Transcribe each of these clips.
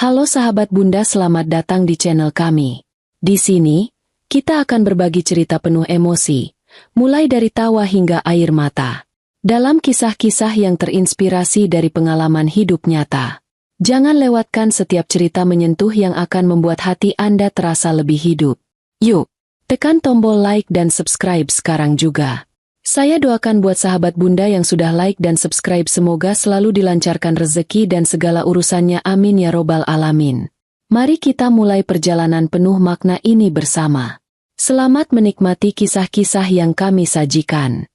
Halo sahabat Bunda, selamat datang di channel kami. Di sini, kita akan berbagi cerita penuh emosi, mulai dari tawa hingga air mata. Dalam kisah-kisah yang terinspirasi dari pengalaman hidup nyata. Jangan lewatkan setiap cerita menyentuh yang akan membuat hati Anda terasa lebih hidup. Yuk, tekan tombol like dan subscribe sekarang juga. Saya doakan buat sahabat Bunda yang sudah like dan subscribe, semoga selalu dilancarkan rezeki dan segala urusannya, amin ya robbal alamin. Mari kita mulai perjalanan penuh makna ini bersama. Selamat menikmati kisah-kisah yang kami sajikan.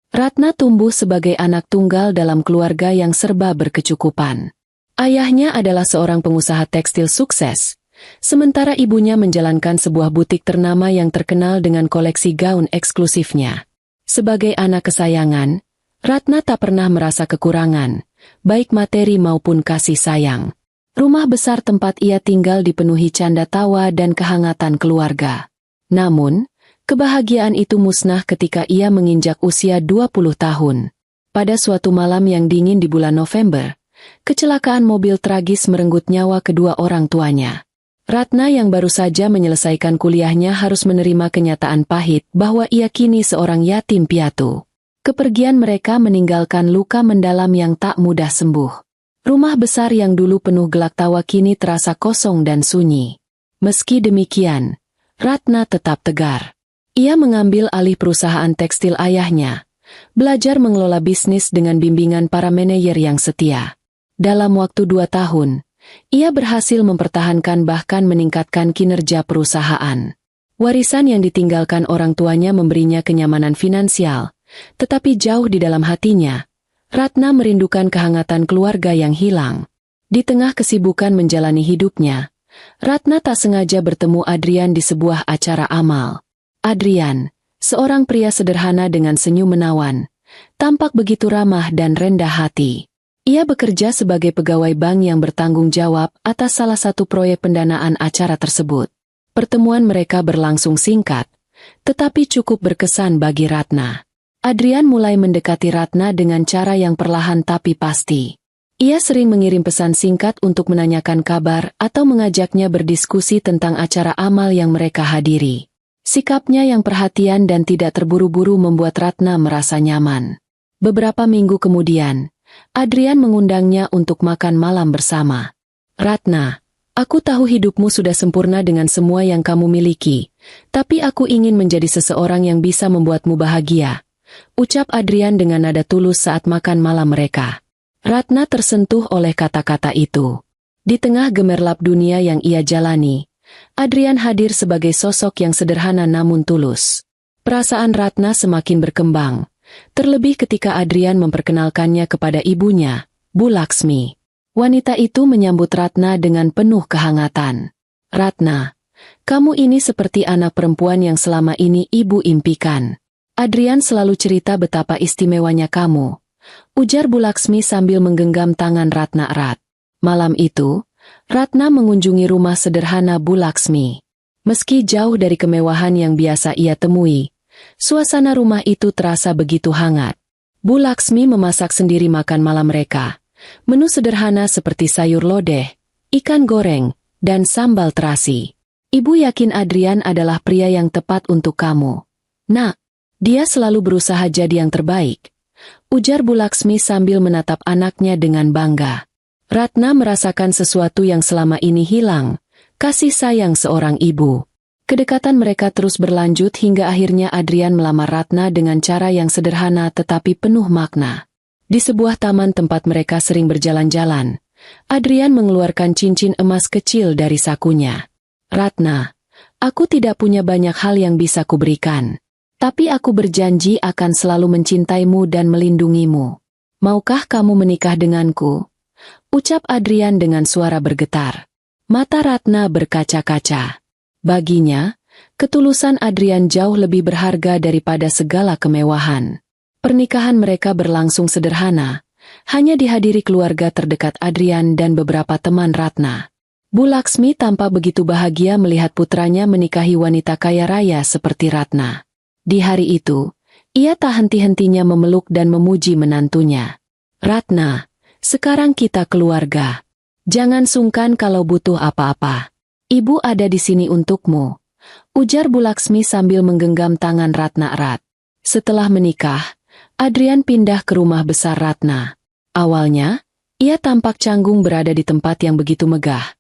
Ratna tumbuh sebagai anak tunggal dalam keluarga yang serba berkecukupan. Ayahnya adalah seorang pengusaha tekstil sukses, sementara ibunya menjalankan sebuah butik ternama yang terkenal dengan koleksi gaun eksklusifnya. Sebagai anak kesayangan, Ratna tak pernah merasa kekurangan, baik materi maupun kasih sayang. Rumah besar tempat ia tinggal dipenuhi canda tawa dan kehangatan keluarga. Namun, kebahagiaan itu musnah ketika ia menginjak usia 20 tahun. Pada suatu malam yang dingin di bulan November, kecelakaan mobil tragis merenggut nyawa kedua orang tuanya. Ratna yang baru saja menyelesaikan kuliahnya harus menerima kenyataan pahit bahwa ia kini seorang yatim piatu. Kepergian mereka meninggalkan luka mendalam yang tak mudah sembuh. Rumah besar yang dulu penuh gelak tawa kini terasa kosong dan sunyi. Meski demikian, Ratna tetap tegar. Ia mengambil alih perusahaan tekstil ayahnya, belajar mengelola bisnis dengan bimbingan para manajer yang setia. Dalam waktu 2 tahun, ia berhasil mempertahankan bahkan meningkatkan kinerja perusahaan. Warisan yang ditinggalkan orang tuanya memberinya kenyamanan finansial, tetapi jauh di dalam hatinya, Ratna merindukan kehangatan keluarga yang hilang. Di tengah kesibukan menjalani hidupnya, Ratna tak sengaja bertemu Adrian di sebuah acara amal. Adrian, seorang pria sederhana dengan senyum menawan, tampak begitu ramah dan rendah hati. Ia bekerja sebagai pegawai bank yang bertanggung jawab atas salah satu proyek pendanaan acara tersebut. Pertemuan mereka berlangsung singkat, tetapi cukup berkesan bagi Ratna. Adrian mulai mendekati Ratna dengan cara yang perlahan tapi pasti. Ia sering mengirim pesan singkat untuk menanyakan kabar atau mengajaknya berdiskusi tentang acara amal yang mereka hadiri. Sikapnya yang perhatian dan tidak terburu-buru membuat Ratna merasa nyaman. Beberapa minggu kemudian, Adrian mengundangnya untuk makan malam bersama. Ratna, aku tahu hidupmu sudah sempurna dengan semua yang kamu miliki, tapi aku ingin menjadi seseorang yang bisa membuatmu bahagia, ucap Adrian dengan nada tulus saat makan malam mereka. Ratna tersentuh oleh kata-kata itu. Di tengah gemerlap dunia yang ia jalani, Adrian hadir sebagai sosok yang sederhana namun tulus. Perasaan Ratna semakin berkembang, terlebih ketika Adrian memperkenalkannya kepada ibunya, Bu Laksmi. Wanita itu menyambut Ratna dengan penuh kehangatan. Ratna, kamu ini seperti anak perempuan yang selama ini ibu impikan. Adrian selalu cerita betapa istimewanya kamu, ujar Bu Laksmi sambil menggenggam tangan Ratna erat. Malam itu, Ratna mengunjungi rumah sederhana Bu Laksmi. Meski jauh dari kemewahan yang biasa ia temui, suasana rumah itu terasa begitu hangat. Bu Laksmi memasak sendiri makan malam mereka. Menu sederhana seperti sayur lodeh, ikan goreng, dan sambal terasi. Ibu yakin Adrian adalah pria yang tepat untuk kamu. Nak, dia selalu berusaha jadi yang terbaik, ujar Bu Laksmi sambil menatap anaknya dengan bangga. Ratna merasakan sesuatu yang selama ini hilang, kasih sayang seorang ibu. Kedekatan mereka terus berlanjut hingga akhirnya Adrian melamar Ratna dengan cara yang sederhana tetapi penuh makna. Di sebuah taman tempat mereka sering berjalan-jalan, Adrian mengeluarkan cincin emas kecil dari sakunya. Ratna, aku tidak punya banyak hal yang bisa kuberikan, tapi aku berjanji akan selalu mencintaimu dan melindungimu. Maukah kamu menikah denganku? Ucap Adrian dengan suara bergetar. Mata Ratna berkaca-kaca. Baginya, ketulusan Adrian jauh lebih berharga daripada segala kemewahan. Pernikahan mereka berlangsung sederhana, hanya dihadiri keluarga terdekat Adrian dan beberapa teman Ratna. Bu Laksmi tampak begitu bahagia melihat putranya menikahi wanita kaya raya seperti Ratna. Di hari itu, Ia tak henti-hentinya memeluk dan memuji menantunya. Ratna, sekarang kita keluarga. Jangan sungkan kalau butuh apa-apa. Ibu ada di sini untukmu, ujar Bu Laksmi sambil menggenggam tangan Ratna erat. Setelah menikah, Adrian pindah ke rumah besar Ratna. Awalnya, ia tampak canggung berada di tempat yang begitu megah,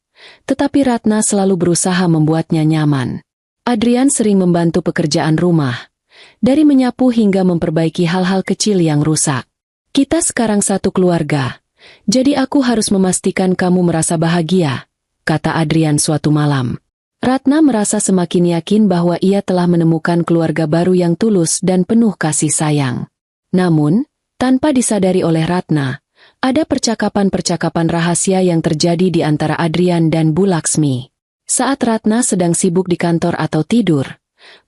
tetapi Ratna selalu berusaha membuatnya nyaman. Adrian sering membantu pekerjaan rumah, dari menyapu hingga memperbaiki hal-hal kecil yang rusak. Kita sekarang satu keluarga, jadi aku harus memastikan kamu merasa bahagia, kata Adrian suatu malam. Ratna merasa semakin yakin bahwa ia telah menemukan keluarga baru yang tulus dan penuh kasih sayang. Namun, tanpa disadari oleh Ratna, ada percakapan-percakapan rahasia yang terjadi di antara Adrian dan Bu Laksmi. Saat Ratna sedang sibuk di kantor atau tidur,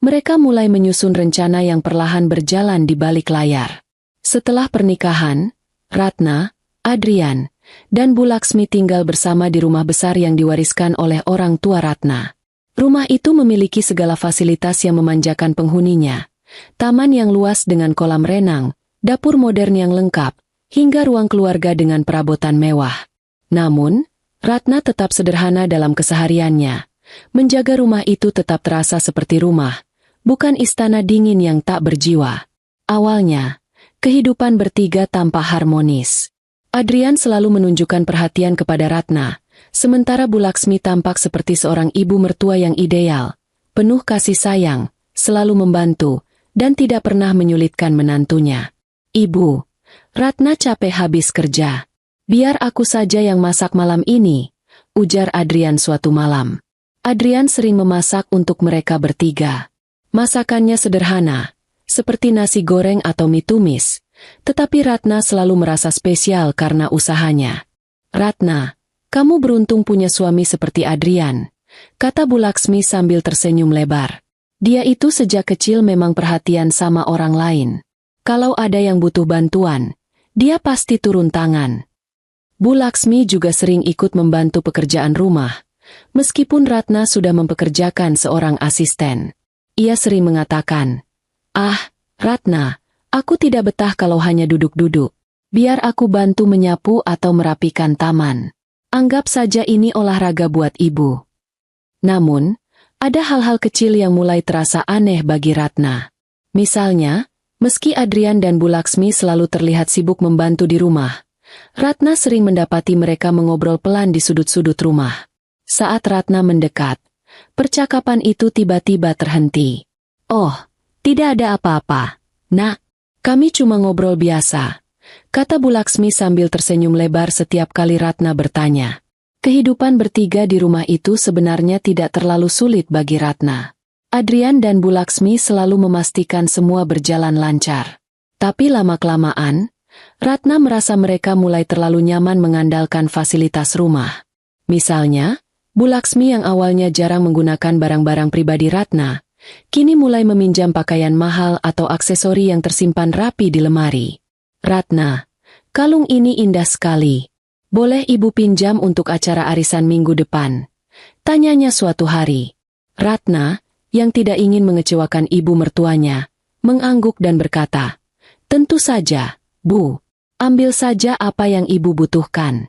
mereka mulai menyusun rencana yang perlahan berjalan di balik layar. Setelah pernikahan, Ratna, Adrian, dan Bu Laksmi tinggal bersama di rumah besar yang diwariskan oleh orang tua Ratna. Rumah itu memiliki segala fasilitas yang memanjakan penghuninya. Taman yang luas dengan kolam renang, dapur modern yang lengkap, hingga ruang keluarga dengan perabotan mewah. Namun, Ratna tetap sederhana dalam kesehariannya. Menjaga rumah itu tetap terasa seperti rumah, bukan istana dingin yang tak berjiwa. Awalnya, kehidupan bertiga tampak harmonis. Adrian selalu menunjukkan perhatian kepada Ratna, sementara Bu Laksmi tampak seperti seorang ibu mertua yang ideal, penuh kasih sayang, selalu membantu, dan tidak pernah menyulitkan menantunya. Ibu, Ratna capek habis kerja. Biar aku saja yang masak malam ini, ujar Adrian suatu malam. Adrian sering memasak untuk mereka bertiga. Masakannya sederhana, seperti nasi goreng atau mie tumis, tetapi Ratna selalu merasa spesial karena usahanya. Ratna, kamu beruntung punya suami seperti Adrian, kata Bu Laksmi sambil tersenyum lebar. Dia itu sejak kecil memang perhatian sama orang lain. Kalau ada yang butuh bantuan, dia pasti turun tangan. Bu Laksmi juga sering ikut membantu pekerjaan rumah, meskipun Ratna sudah mempekerjakan seorang asisten. Ia sering mengatakan, "Ah, Ratna, aku tidak betah kalau hanya duduk-duduk. Biar aku bantu menyapu atau merapikan taman. Anggap saja ini olahraga buat ibu." Namun, ada hal-hal kecil yang mulai terasa aneh bagi Ratna. Misalnya, meski Adrian dan Bu Laksmi selalu terlihat sibuk membantu di rumah, Ratna sering mendapati mereka mengobrol pelan di sudut-sudut rumah. Saat Ratna mendekat, percakapan itu tiba-tiba terhenti. "Oh, tidak ada apa-apa, Nak. Kami cuma ngobrol biasa," kata Bu Laksmi sambil tersenyum lebar setiap kali Ratna bertanya. Kehidupan bertiga di rumah itu sebenarnya tidak terlalu sulit bagi Ratna. Adrian dan Bu Laksmi selalu memastikan semua berjalan lancar. Tapi lama-kelamaan, Ratna merasa mereka mulai terlalu nyaman mengandalkan fasilitas rumah. Misalnya, Bu Laksmi yang awalnya jarang menggunakan barang-barang pribadi Ratna, kini mulai meminjam pakaian mahal atau aksesori yang tersimpan rapi di lemari. "Ratna, kalung ini indah sekali. Boleh ibu pinjam untuk acara arisan minggu depan?" tanyanya suatu hari. Ratna, yang tidak ingin mengecewakan ibu mertuanya, mengangguk dan berkata, "Tentu saja, Bu. Ambil saja apa yang ibu butuhkan."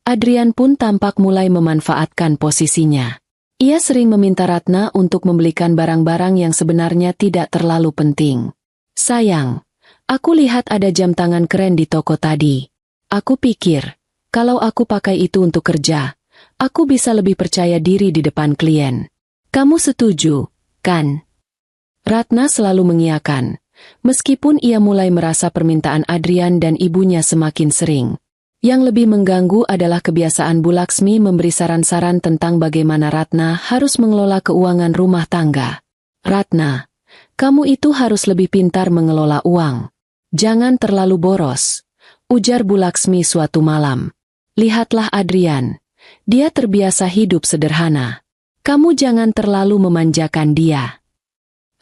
Adrian pun tampak mulai memanfaatkan posisinya. Ia sering meminta Ratna untuk membelikan barang-barang yang sebenarnya tidak terlalu penting. "Sayang, aku lihat ada jam tangan keren di toko tadi. Aku pikir, kalau aku pakai itu untuk kerja, aku bisa lebih percaya diri di depan klien. Kamu setuju, kan?" Ratna selalu mengiyakan, meskipun ia mulai merasa permintaan Adrian dan ibunya semakin sering. Yang lebih mengganggu adalah kebiasaan Bu Laksmi memberi saran-saran tentang bagaimana Ratna harus mengelola keuangan rumah tangga. "Ratna, kamu itu harus lebih pintar mengelola uang. Jangan terlalu boros," ujar Bu Laksmi suatu malam. "Lihatlah Adrian, dia terbiasa hidup sederhana. Kamu jangan terlalu memanjakan dia."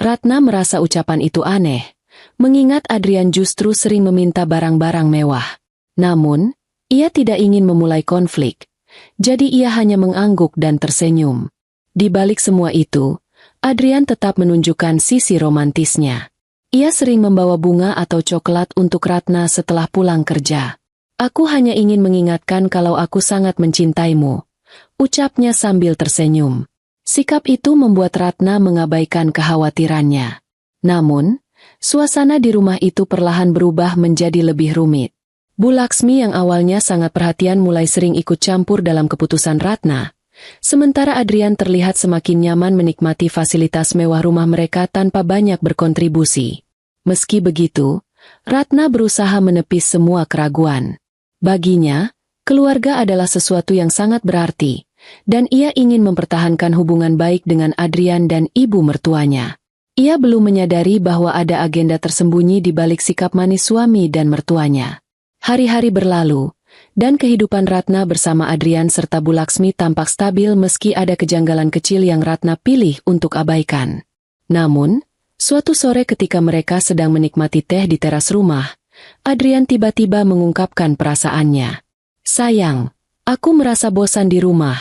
Ratna merasa ucapan itu aneh, mengingat Adrian justru sering meminta barang-barang mewah. Namun, ia tidak ingin memulai konflik, jadi ia hanya mengangguk dan tersenyum. Di balik semua itu, Adrian tetap menunjukkan sisi romantisnya. Ia sering membawa bunga atau coklat untuk Ratna setelah pulang kerja. Aku hanya ingin mengingatkan kalau aku sangat mencintaimu, ucapnya sambil tersenyum. Sikap itu membuat Ratna mengabaikan kekhawatirannya. Namun, suasana di rumah itu perlahan berubah menjadi lebih rumit. Bu Laksmi yang awalnya sangat perhatian mulai sering ikut campur dalam keputusan Ratna. Sementara Adrian terlihat semakin nyaman menikmati fasilitas mewah rumah mereka tanpa banyak berkontribusi. Meski begitu, Ratna berusaha menepis semua keraguan. Baginya, keluarga adalah sesuatu yang sangat berarti, dan ia ingin mempertahankan hubungan baik dengan Adrian dan ibu mertuanya. Ia belum menyadari bahwa ada agenda tersembunyi di balik sikap manis suami dan mertuanya. Hari-hari berlalu, dan kehidupan Ratna bersama Adrian serta Bu Laksmi tampak stabil meski ada kejanggalan kecil yang Ratna pilih untuk abaikan. Namun, suatu sore ketika mereka sedang menikmati teh di teras rumah, Adrian tiba-tiba mengungkapkan perasaannya. "Sayang, aku merasa bosan di rumah,"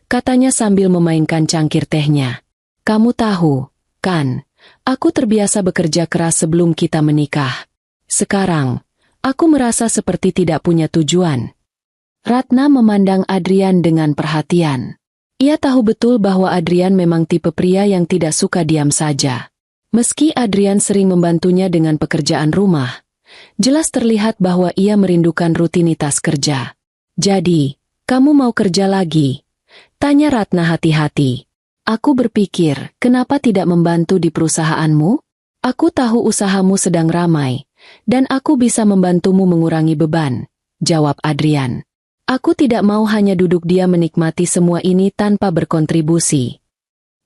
katanya sambil memainkan cangkir tehnya. "Kamu tahu, kan, aku terbiasa bekerja keras sebelum kita menikah. Sekarang, aku merasa seperti tidak punya tujuan." Ratna memandang Adrian dengan perhatian. Ia tahu betul bahwa Adrian memang tipe pria yang tidak suka diam saja. Meski Adrian sering membantunya dengan pekerjaan rumah, jelas terlihat bahwa ia merindukan rutinitas kerja. "Jadi, kamu mau kerja lagi?" tanya Ratna hati-hati. "Aku berpikir, kenapa tidak membantu di perusahaanmu? Aku tahu usahamu sedang ramai, dan aku bisa membantumu mengurangi beban," jawab Adrian. "Aku tidak mau hanya duduk diam menikmati semua ini tanpa berkontribusi."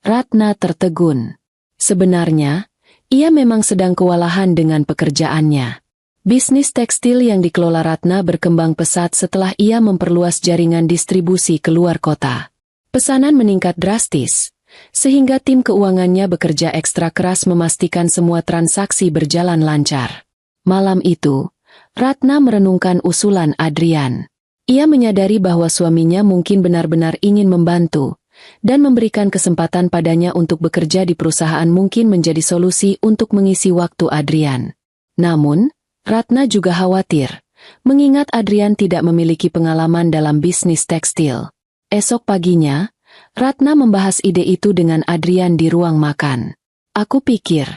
Ratna tertegun. Sebenarnya, ia memang sedang kewalahan dengan pekerjaannya. Bisnis tekstil yang dikelola Ratna berkembang pesat setelah ia memperluas jaringan distribusi ke luar kota. Pesanan meningkat drastis, sehingga tim keuangannya bekerja ekstra keras memastikan semua transaksi berjalan lancar. Malam itu, Ratna merenungkan usulan Adrian. Ia menyadari bahwa suaminya mungkin benar-benar ingin membantu, dan memberikan kesempatan padanya untuk bekerja di perusahaan mungkin menjadi solusi untuk mengisi waktu Adrian. Namun, Ratna juga khawatir, mengingat Adrian tidak memiliki pengalaman dalam bisnis tekstil. Esok paginya, Ratna membahas ide itu dengan Adrian di ruang makan. "Aku pikir,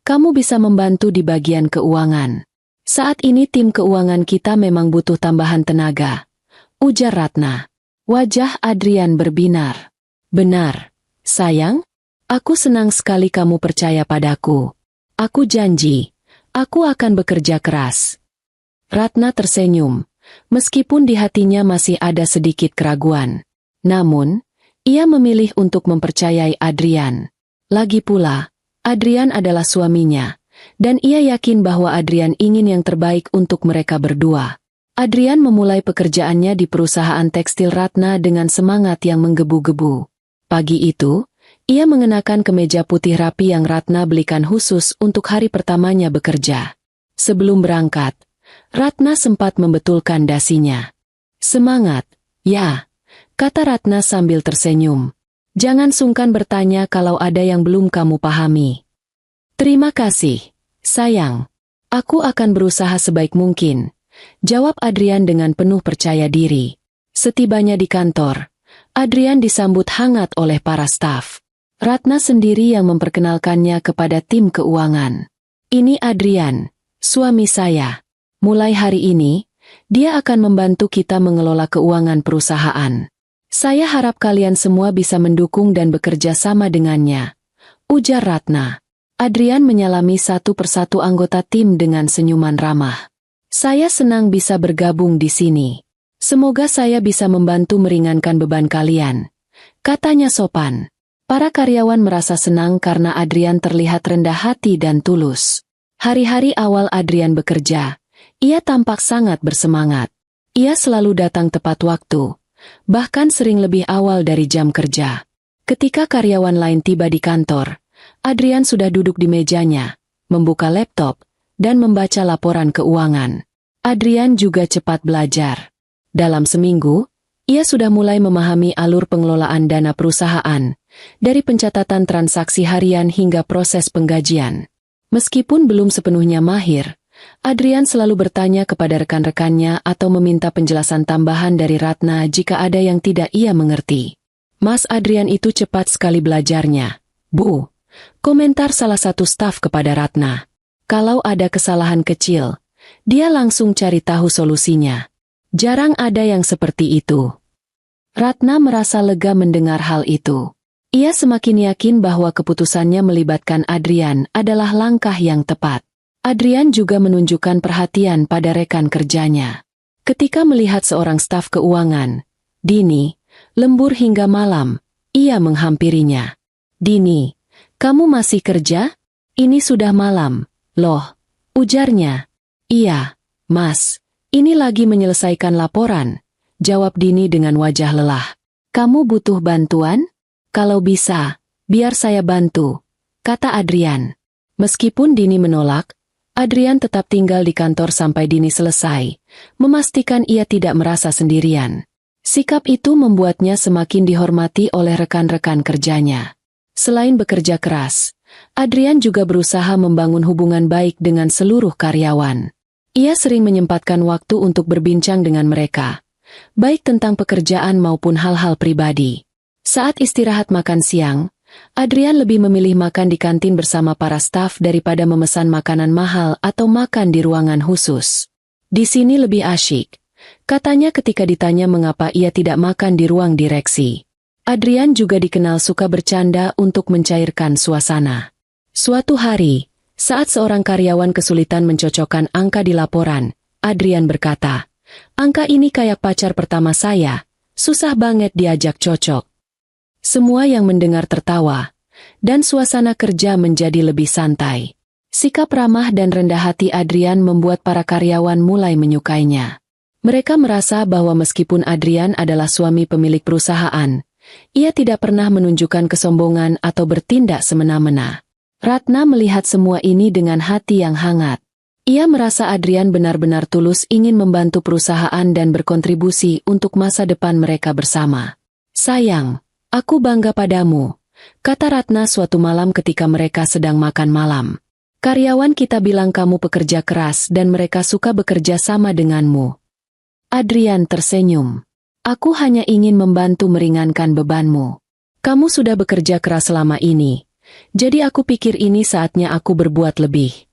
kamu bisa membantu di bagian keuangan. Saat ini tim keuangan kita memang butuh tambahan tenaga," ujar Ratna. Wajah Adrian berbinar. "Benar, sayang. Aku senang sekali kamu percaya padaku. Aku janji, aku akan bekerja keras." Ratna tersenyum, meskipun di hatinya masih ada sedikit keraguan. Namun, ia memilih untuk mempercayai Adrian. Lagi pula, Adrian adalah suaminya, dan ia yakin bahwa Adrian ingin yang terbaik untuk mereka berdua. Adrian memulai pekerjaannya di perusahaan tekstil Ratna dengan semangat yang menggebu-gebu. Pagi itu, ia mengenakan kemeja putih rapi yang Ratna belikan khusus untuk hari pertamanya bekerja. Sebelum berangkat, Ratna sempat membetulkan dasinya. "Semangat, ya," kata Ratna sambil tersenyum. "Jangan sungkan bertanya kalau ada yang belum kamu pahami." "Terima kasih, sayang. Aku akan berusaha sebaik mungkin," jawab Adrian dengan penuh percaya diri. Setibanya di kantor, Adrian disambut hangat oleh para staf. Ratna sendiri yang memperkenalkannya kepada tim keuangan. "Ini Adrian, suami saya. Mulai hari ini, dia akan membantu kita mengelola keuangan perusahaan. Saya harap kalian semua bisa mendukung dan bekerja sama dengannya," ujar Ratna. Adrian menyalami satu persatu anggota tim dengan senyuman ramah. "Saya senang bisa bergabung di sini. Semoga saya bisa membantu meringankan beban kalian," katanya sopan. Para karyawan merasa senang karena Adrian terlihat rendah hati dan tulus. Hari-hari awal Adrian bekerja, ia tampak sangat bersemangat. Ia selalu datang tepat waktu, bahkan sering lebih awal dari jam kerja. Ketika karyawan lain tiba di kantor, Adrian sudah duduk di mejanya, membuka laptop, dan membaca laporan keuangan. Adrian juga cepat belajar. Dalam seminggu, ia sudah mulai memahami alur pengelolaan dana perusahaan, dari pencatatan transaksi harian hingga proses penggajian. Meskipun belum sepenuhnya mahir, Adrian selalu bertanya kepada rekan-rekannya atau meminta penjelasan tambahan dari Ratna jika ada yang tidak ia mengerti. Mas Adrian itu cepat sekali belajarnya. Bu, komentar salah satu staf kepada Ratna. Kalau ada kesalahan kecil, dia langsung cari tahu solusinya. Jarang ada yang seperti itu. Ratna merasa lega mendengar hal itu. Ia semakin yakin bahwa keputusannya melibatkan Adrian adalah langkah yang tepat. Adrian juga menunjukkan perhatian pada rekan kerjanya. Ketika melihat seorang staf keuangan, Dini, lembur hingga malam, ia menghampirinya. Dini, kamu masih kerja? Ini sudah malam, loh, ujarnya. Iya, Mas, ini lagi menyelesaikan laporan, jawab Dini dengan wajah lelah. Kamu butuh bantuan? Kalau bisa, biar saya bantu, kata Adrian. Meskipun Dini menolak, Adrian tetap tinggal di kantor sampai Dini selesai, memastikan ia tidak merasa sendirian. Sikap itu membuatnya semakin dihormati oleh rekan-rekan kerjanya. Selain bekerja keras, Adrian juga berusaha membangun hubungan baik dengan seluruh karyawan. Ia sering menyempatkan waktu untuk berbincang dengan mereka, baik tentang pekerjaan maupun hal-hal pribadi. Saat istirahat makan siang, Adrian lebih memilih makan di kantin bersama para staf daripada memesan makanan mahal atau makan di ruangan khusus. Di sini lebih asyik, katanya ketika ditanya mengapa ia tidak makan di ruang direksi. Adrian juga dikenal suka bercanda untuk mencairkan suasana. Suatu hari, saat seorang karyawan kesulitan mencocokkan angka di laporan, Adrian berkata, "Angka ini kayak pacar pertama saya, susah banget diajak cocok." Semua yang mendengar tertawa, dan suasana kerja menjadi lebih santai. Sikap ramah dan rendah hati Adrian membuat para karyawan mulai menyukainya. Mereka merasa bahwa meskipun Adrian adalah suami pemilik perusahaan, ia tidak pernah menunjukkan kesombongan atau bertindak semena-mena. Ratna melihat semua ini dengan hati yang hangat. Ia merasa Adrian benar-benar tulus ingin membantu perusahaan dan berkontribusi untuk masa depan mereka bersama. "Sayang, aku bangga padamu," kata Ratna suatu malam ketika mereka sedang makan malam. "Karyawan kita bilang kamu pekerja keras dan mereka suka bekerja sama denganmu." Adrian tersenyum. "Aku hanya ingin membantu meringankan bebanmu. Kamu sudah bekerja keras selama ini, jadi aku pikir ini saatnya aku berbuat lebih."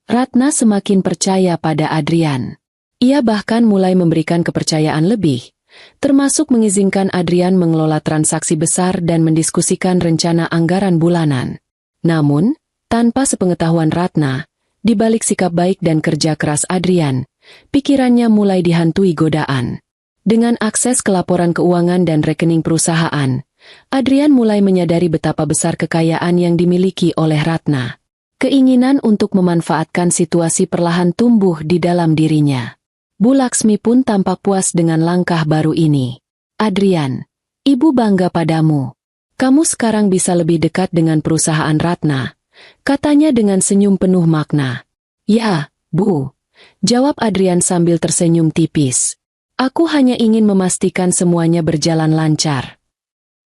Ratna semakin percaya pada Adrian. Ia bahkan mulai memberikan kepercayaan lebih, termasuk mengizinkan Adrian mengelola transaksi besar dan mendiskusikan rencana anggaran bulanan. Namun, tanpa sepengetahuan Ratna, di balik sikap baik dan kerja keras Adrian, pikirannya mulai dihantui godaan. Dengan akses ke laporan keuangan dan rekening perusahaan, Adrian mulai menyadari betapa besar kekayaan yang dimiliki oleh Ratna. Keinginan untuk memanfaatkan situasi perlahan tumbuh di dalam dirinya. Bu Laksmi pun tampak puas dengan langkah baru ini. "Adrian, ibu bangga padamu. Kamu sekarang bisa lebih dekat dengan perusahaan Ratna," katanya dengan senyum penuh makna. "Ya, Bu," jawab Adrian sambil tersenyum tipis. "Aku hanya ingin memastikan semuanya berjalan lancar."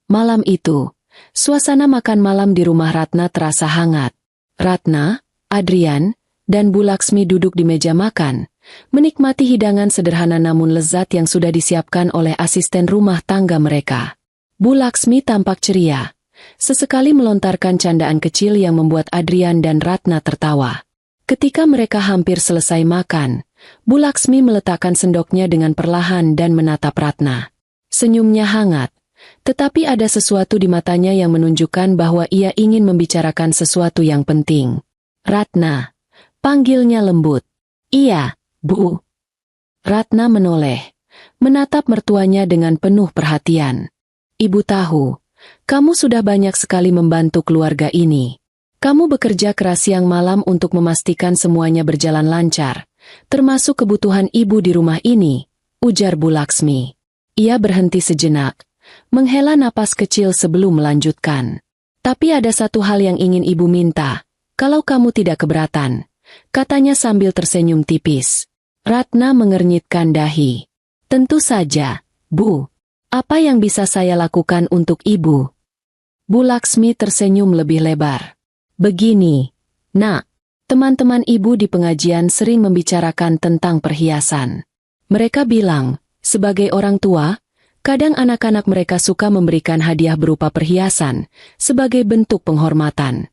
Malam itu, suasana makan malam di rumah Ratna terasa hangat. Ratna, Adrian, dan Bu Laksmi duduk di meja makan, menikmati hidangan sederhana namun lezat yang sudah disiapkan oleh asisten rumah tangga mereka. Bu Laksmi tampak ceria, sesekali melontarkan candaan kecil yang membuat Adrian dan Ratna tertawa. Ketika mereka hampir selesai makan, Bu Laksmi meletakkan sendoknya dengan perlahan dan menatap Ratna. Senyumnya hangat, tetapi ada sesuatu di matanya yang menunjukkan bahwa ia ingin membicarakan sesuatu yang penting. "Ratna," panggilnya lembut. "Iya, Bu." Ratna menoleh, menatap mertuanya dengan penuh perhatian. "Ibu tahu, kamu sudah banyak sekali membantu keluarga ini. Kamu bekerja keras siang malam untuk memastikan semuanya berjalan lancar, termasuk kebutuhan ibu di rumah ini," ujar Bu Laksmi. Ia berhenti sejenak, menghela napas kecil sebelum melanjutkan. "Tapi ada satu hal yang ingin ibu minta, kalau kamu tidak keberatan," katanya sambil tersenyum tipis. Ratna mengernyitkan dahi. "Tentu saja, Bu. Apa yang bisa saya lakukan untuk ibu?" Bu Laksmi tersenyum lebih lebar. "Begini, Nak. Teman-teman ibu di pengajian sering membicarakan tentang perhiasan. Mereka bilang, sebagai orang tua, kadang anak-anak mereka suka memberikan hadiah berupa perhiasan, sebagai bentuk penghormatan.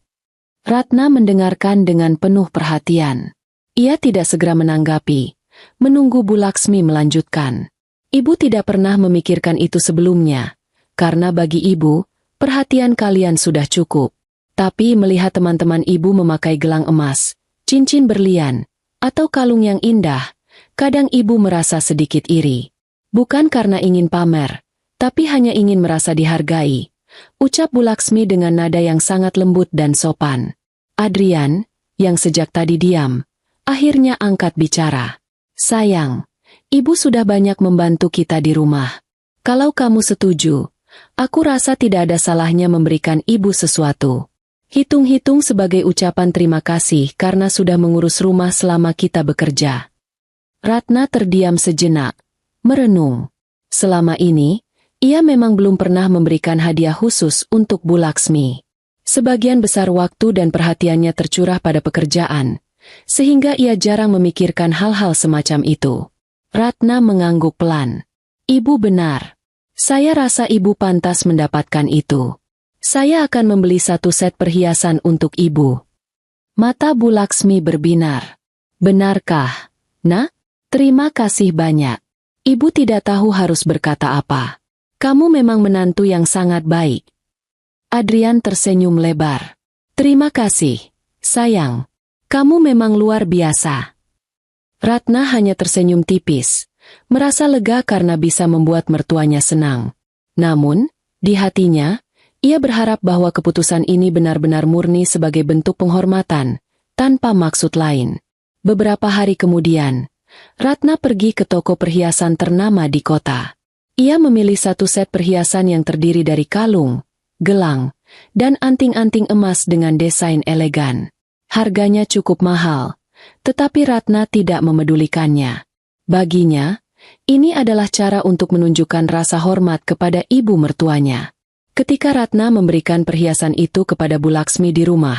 Ratna mendengarkan dengan penuh perhatian. Ia tidak segera menanggapi, menunggu Bu Laksmi melanjutkan. Ibu tidak pernah memikirkan itu sebelumnya, karena bagi ibu, perhatian kalian sudah cukup. Tapi melihat teman-teman ibu memakai gelang emas, cincin berlian, atau kalung yang indah, kadang ibu merasa sedikit iri. Bukan karena ingin pamer, tapi hanya ingin merasa dihargai, ucap Bu Laksmi dengan nada yang sangat lembut dan sopan. Adrian, yang sejak tadi diam, akhirnya angkat bicara. Sayang, ibu sudah banyak membantu kita di rumah. Kalau kamu setuju, aku rasa tidak ada salahnya memberikan ibu sesuatu. Hitung-hitung sebagai ucapan terima kasih karena sudah mengurus rumah selama kita bekerja. Ratna terdiam sejenak, merenung. Selama ini, ia memang belum pernah memberikan hadiah khusus untuk Bu Laksmi. Sebagian besar waktu dan perhatiannya tercurah pada pekerjaan, sehingga ia jarang memikirkan hal-hal semacam itu. Ratna mengangguk pelan. Ibu benar. Saya rasa ibu pantas mendapatkan itu. Saya akan membeli 1 set perhiasan untuk ibu. Mata Bu Laksmi berbinar. Benarkah, Nak? Terima kasih banyak. Ibu tidak tahu harus berkata apa. Kamu memang menantu yang sangat baik. Adrian tersenyum lebar. Terima kasih, sayang. Kamu memang luar biasa. Ratna hanya tersenyum tipis, merasa lega karena bisa membuat mertuanya senang. Namun, di hatinya, ia berharap bahwa keputusan ini benar-benar murni sebagai bentuk penghormatan, tanpa maksud lain. Beberapa hari kemudian, Ratna pergi ke toko perhiasan ternama di kota. Ia memilih 1 set perhiasan yang terdiri dari kalung, gelang, dan anting-anting emas dengan desain elegan. Harganya cukup mahal, tetapi Ratna tidak memedulikannya. Baginya, ini adalah cara untuk menunjukkan rasa hormat kepada ibu mertuanya. Ketika Ratna memberikan perhiasan itu kepada Bu Laksmi di rumah,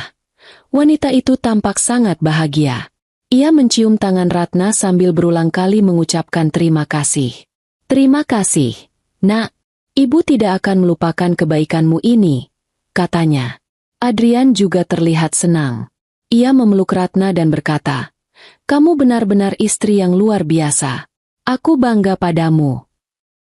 wanita itu tampak sangat bahagia. Ia mencium tangan Ratna sambil berulang kali mengucapkan terima kasih. Terima kasih, Nak. Ibu tidak akan melupakan kebaikanmu ini, katanya. Adrian juga terlihat senang. Ia memeluk Ratna dan berkata, kamu benar-benar istri yang luar biasa. Aku bangga padamu.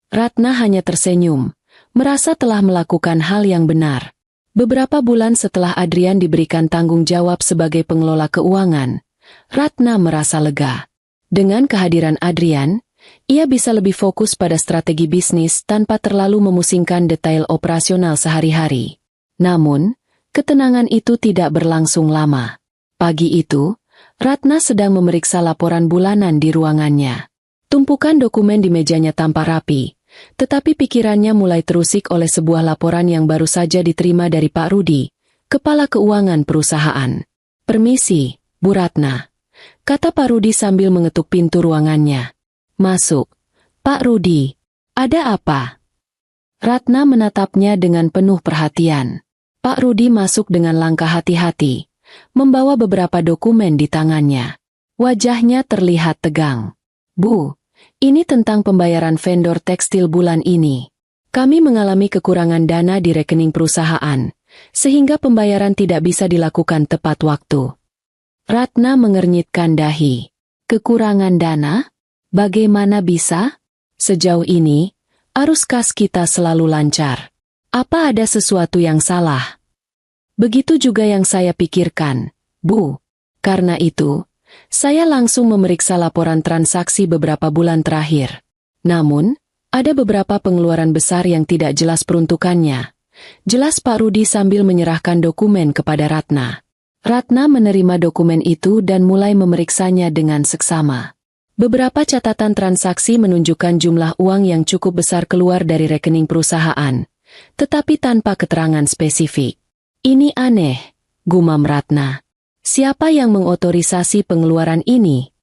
Ratna hanya tersenyum, merasa telah melakukan hal yang benar. Beberapa bulan setelah Adrian diberikan tanggung jawab sebagai pengelola keuangan, Ratna merasa lega. Dengan kehadiran Adrian, ia bisa lebih fokus pada strategi bisnis tanpa terlalu memusingkan detail operasional sehari-hari. Namun, ketenangan itu tidak berlangsung lama. Pagi itu, Ratna sedang memeriksa laporan bulanan di ruangannya. Tumpukan dokumen di mejanya tampak rapi, tetapi pikirannya mulai terusik oleh sebuah laporan yang baru saja diterima dari Pak Rudi, Kepala Keuangan perusahaan. Permisi, Bu Ratna, kata Pak Rudi sambil mengetuk pintu ruangannya. Masuk. Pak Rudi, ada apa? Ratna menatapnya dengan penuh perhatian. Pak Rudi masuk dengan langkah hati-hati, membawa beberapa dokumen di tangannya. Wajahnya terlihat tegang. Bu, ini tentang pembayaran vendor tekstil bulan ini. Kami mengalami kekurangan dana di rekening perusahaan, sehingga pembayaran tidak bisa dilakukan tepat waktu. Ratna mengernyitkan dahi. Kekurangan dana? Bagaimana bisa? Sejauh ini, arus kas kita selalu lancar. Apa ada sesuatu yang salah? Begitu juga yang saya pikirkan, Bu. Karena itu, saya langsung memeriksa laporan transaksi beberapa bulan terakhir. Namun, ada beberapa pengeluaran besar yang tidak jelas peruntukannya. Jelas Pak Rudi sambil menyerahkan dokumen kepada Ratna. Ratna menerima dokumen itu dan mulai memeriksanya dengan seksama. Beberapa catatan transaksi menunjukkan jumlah uang yang cukup besar keluar dari rekening perusahaan, tetapi tanpa keterangan spesifik. Ini aneh, gumam Ratna. Siapa yang mengotorisasi pengeluaran ini?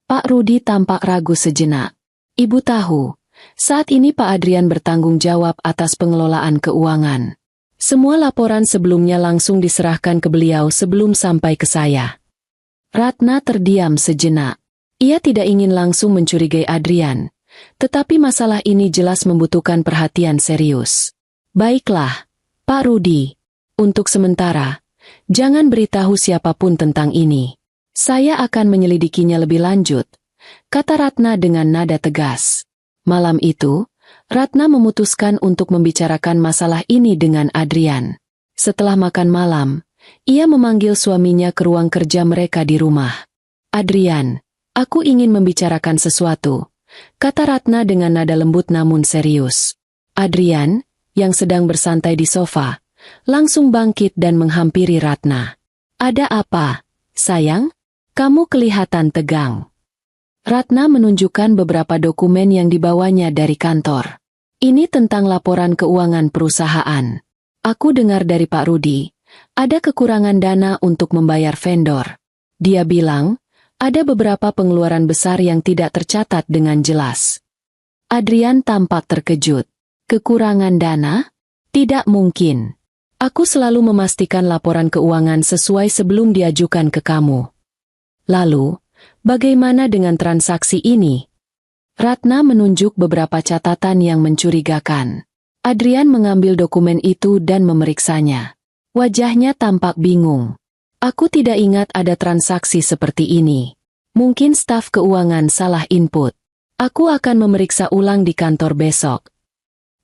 Pak Rudi tampak ragu sejenak. Ibu tahu, saat ini Pak Adrian bertanggung jawab atas pengelolaan keuangan. Semua laporan sebelumnya langsung diserahkan ke beliau sebelum sampai ke saya. Ratna terdiam sejenak. Ia tidak ingin langsung mencurigai Adrian, tetapi masalah ini jelas membutuhkan perhatian serius. Baiklah, Pak Rudi. Untuk sementara, jangan beritahu siapapun tentang ini. Saya akan menyelidikinya lebih lanjut, kata Ratna dengan nada tegas. Malam itu, Ratna memutuskan untuk membicarakan masalah ini dengan Adrian. Setelah makan malam, ia memanggil suaminya ke ruang kerja mereka di rumah. Adrian, aku ingin membicarakan sesuatu, kata Ratna dengan nada lembut namun serius. Adrian, yang sedang bersantai di sofa, langsung bangkit dan menghampiri Ratna. Ada apa, sayang? Kamu kelihatan tegang. Ratna menunjukkan beberapa dokumen yang dibawanya dari kantor. Ini tentang laporan keuangan perusahaan. Aku dengar dari Pak Rudi, ada kekurangan dana untuk membayar vendor. Dia bilang, ada beberapa pengeluaran besar yang tidak tercatat dengan jelas. Adrian tampak terkejut. Kekurangan dana? Tidak mungkin. Aku selalu memastikan laporan keuangan sesuai sebelum diajukan ke kamu. Lalu, bagaimana dengan transaksi ini? Ratna menunjuk beberapa catatan yang mencurigakan. Adrian mengambil dokumen itu dan memeriksanya. Wajahnya tampak bingung. Aku tidak ingat ada transaksi seperti ini. Mungkin staf keuangan salah input. Aku akan memeriksa ulang di kantor besok.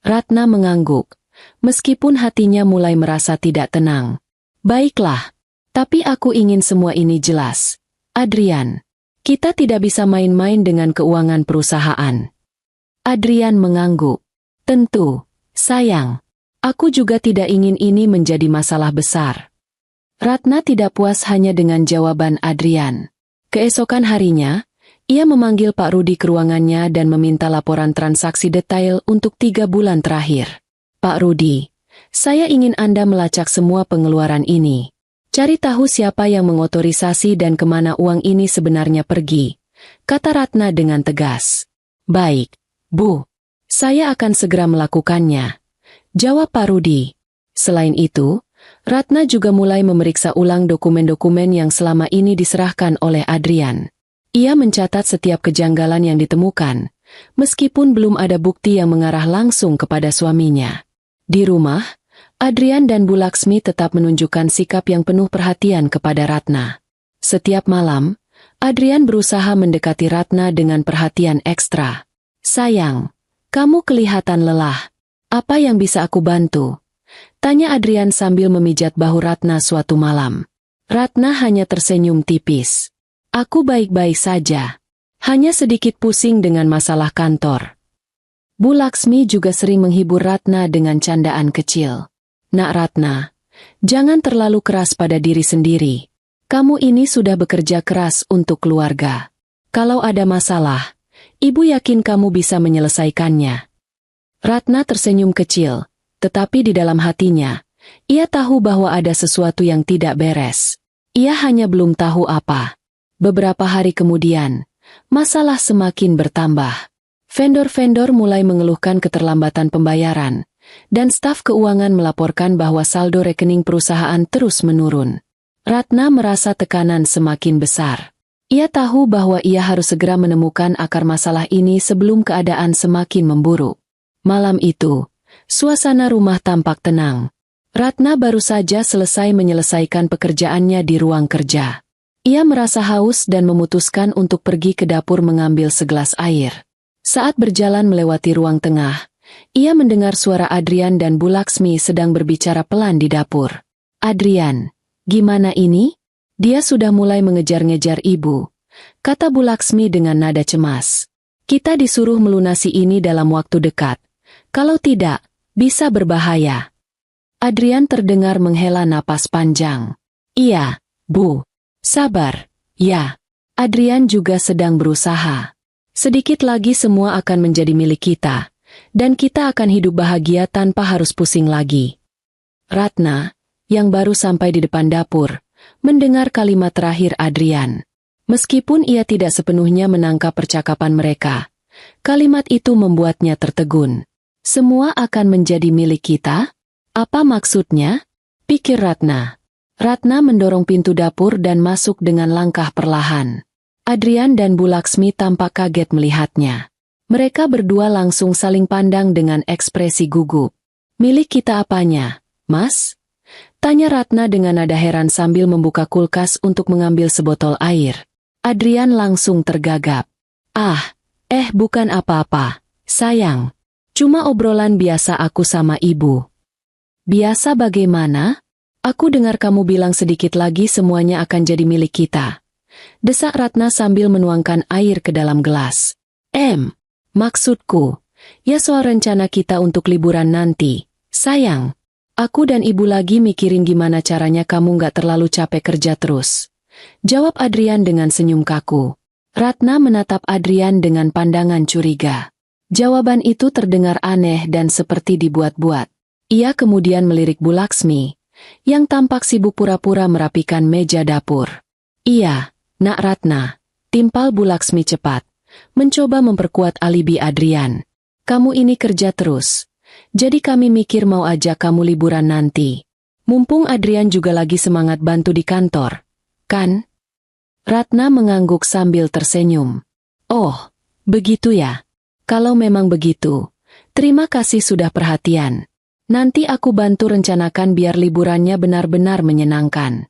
Ratna mengangguk. Meskipun hatinya mulai merasa tidak tenang. Baiklah, tapi aku ingin semua ini jelas. Adrian, kita tidak bisa main-main dengan keuangan perusahaan. Adrian mengangguk. Tentu, sayang. Aku juga tidak ingin ini menjadi masalah besar. Ratna tidak puas hanya dengan jawaban Adrian. Keesokan harinya, ia memanggil Pak Rudi ke ruangannya dan meminta laporan transaksi detail untuk 3 bulan terakhir. Pak Rudi, saya ingin Anda melacak semua pengeluaran ini. Cari tahu siapa yang mengotorisasi dan kemana uang ini sebenarnya pergi, kata Ratna dengan tegas. Baik, Bu. Saya akan segera melakukannya, jawab Pak Rudi. Selain itu, Ratna juga mulai memeriksa ulang dokumen-dokumen yang selama ini diserahkan oleh Adrian. Ia mencatat setiap kejanggalan yang ditemukan, meskipun belum ada bukti yang mengarah langsung kepada suaminya. Di rumah, Adrian dan Bu Laksmi tetap menunjukkan sikap yang penuh perhatian kepada Ratna. Setiap malam, Adrian berusaha mendekati Ratna dengan perhatian ekstra. Sayang, kamu kelihatan lelah. Apa yang bisa aku bantu? Tanya Adrian sambil memijat bahu Ratna suatu malam. Ratna hanya tersenyum tipis. Aku baik-baik saja. Hanya sedikit pusing dengan masalah kantor. Bu Laksmi juga sering menghibur Ratna dengan candaan kecil. Nak Ratna, jangan terlalu keras pada diri sendiri. Kamu ini sudah bekerja keras untuk keluarga. Kalau ada masalah, Ibu yakin kamu bisa menyelesaikannya. Ratna tersenyum kecil, tetapi di dalam hatinya, ia tahu bahwa ada sesuatu yang tidak beres. Ia hanya belum tahu apa. Beberapa hari kemudian, masalah semakin bertambah. Vendor-vendor mulai mengeluhkan keterlambatan pembayaran, dan staf keuangan melaporkan bahwa saldo rekening perusahaan terus menurun. Ratna merasa tekanan semakin besar. Ia tahu bahwa ia harus segera menemukan akar masalah ini sebelum keadaan semakin memburuk. Malam itu, suasana rumah tampak tenang. Ratna baru saja selesai menyelesaikan pekerjaannya di ruang kerja. Ia merasa haus dan memutuskan untuk pergi ke dapur mengambil segelas air. Saat berjalan melewati ruang tengah, ia mendengar suara Adrian dan Bu Laksmi sedang berbicara pelan di dapur. Adrian, gimana ini? Dia sudah mulai mengejar-ngejar ibu, kata Bu Laksmi dengan nada cemas. Kita disuruh melunasi ini dalam waktu dekat. Kalau tidak, bisa berbahaya. Adrian terdengar menghela napas panjang. Iya, Bu. Sabar. Ya. Adrian juga sedang berusaha. Sedikit lagi semua akan menjadi milik kita, dan kita akan hidup bahagia tanpa harus pusing lagi. Ratna, yang baru sampai di depan dapur, mendengar kalimat terakhir Adrian. Meskipun ia tidak sepenuhnya menangkap percakapan mereka, kalimat itu membuatnya tertegun. Semua akan menjadi milik kita? Apa maksudnya? Pikir Ratna. Ratna mendorong pintu dapur dan masuk dengan langkah perlahan. Adrian dan Bu Laksmi tampak kaget melihatnya. Mereka berdua langsung saling pandang dengan ekspresi gugup. "Milik kita apanya, Mas?" tanya Ratna dengan nada heran sambil membuka kulkas untuk mengambil sebotol air. Adrian langsung tergagap. Bukan apa-apa, sayang. Cuma obrolan biasa aku sama ibu." "Biasa bagaimana? Aku dengar kamu bilang sedikit lagi semuanya akan jadi milik kita," desak Ratna sambil menuangkan air ke dalam gelas. Maksudku, ya soal rencana kita untuk liburan nanti, sayang. Aku dan ibu lagi mikirin gimana caranya kamu nggak terlalu capek kerja terus," jawab Adrian dengan senyum kaku. Ratna menatap Adrian dengan pandangan curiga. Jawaban itu terdengar aneh dan seperti dibuat-buat. Ia kemudian melirik Bu Laksmi, yang tampak sibuk pura-pura merapikan meja dapur. "Iya, Nak Ratna," timpal Bu Laksmi cepat, mencoba memperkuat alibi Adrian. "Kamu ini kerja terus, jadi kami mikir mau ajak kamu liburan nanti. Mumpung Adrian juga lagi semangat bantu di kantor, kan?" Ratna mengangguk sambil tersenyum. "Oh, begitu ya. Kalau memang begitu, terima kasih sudah perhatian. Nanti aku bantu rencanakan biar liburannya benar-benar menyenangkan."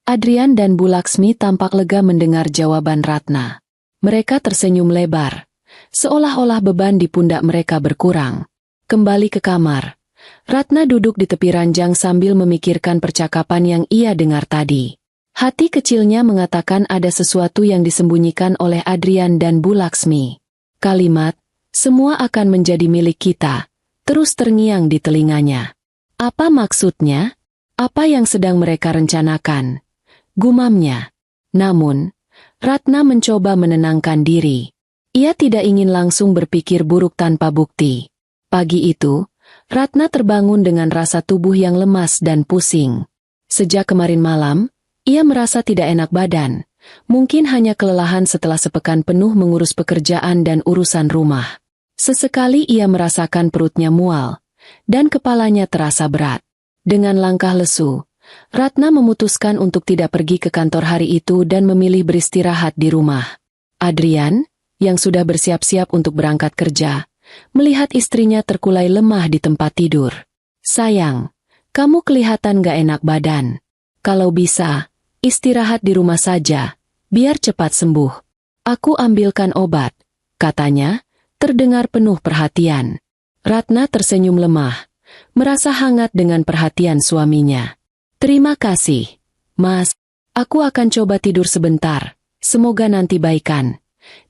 Adrian dan Bu Laksmi tampak lega mendengar jawaban Ratna. Mereka tersenyum lebar, seolah-olah beban di pundak mereka berkurang. Kembali ke kamar, Ratna duduk di tepi ranjang sambil memikirkan percakapan yang ia dengar tadi. Hati kecilnya mengatakan ada sesuatu yang disembunyikan oleh Adrian dan Bu Laksmi. Kalimat, "semua akan menjadi milik kita," terus terngiang di telinganya. Apa maksudnya? Apa yang sedang mereka rencanakan? Gumamnya. Namun, Ratna mencoba menenangkan diri. Ia tidak ingin langsung berpikir buruk tanpa bukti. Pagi itu, Ratna terbangun dengan rasa tubuh yang lemas dan pusing. Sejak kemarin malam, ia merasa tidak enak badan. Mungkin hanya kelelahan setelah sepekan penuh mengurus pekerjaan dan urusan rumah. Sesekali ia merasakan perutnya mual, dan kepalanya terasa berat. Dengan langkah lesu, Ratna memutuskan untuk tidak pergi ke kantor hari itu dan memilih beristirahat di rumah. Adrian, yang sudah bersiap-siap untuk berangkat kerja, melihat istrinya terkulai lemah di tempat tidur. "Sayang, kamu kelihatan gak enak badan. Kalau bisa, istirahat di rumah saja, biar cepat sembuh. Aku ambilkan obat," katanya, terdengar penuh perhatian. Ratna tersenyum lemah, merasa hangat dengan perhatian suaminya. "Terima kasih, Mas. Aku akan coba tidur sebentar, semoga nanti baikan,"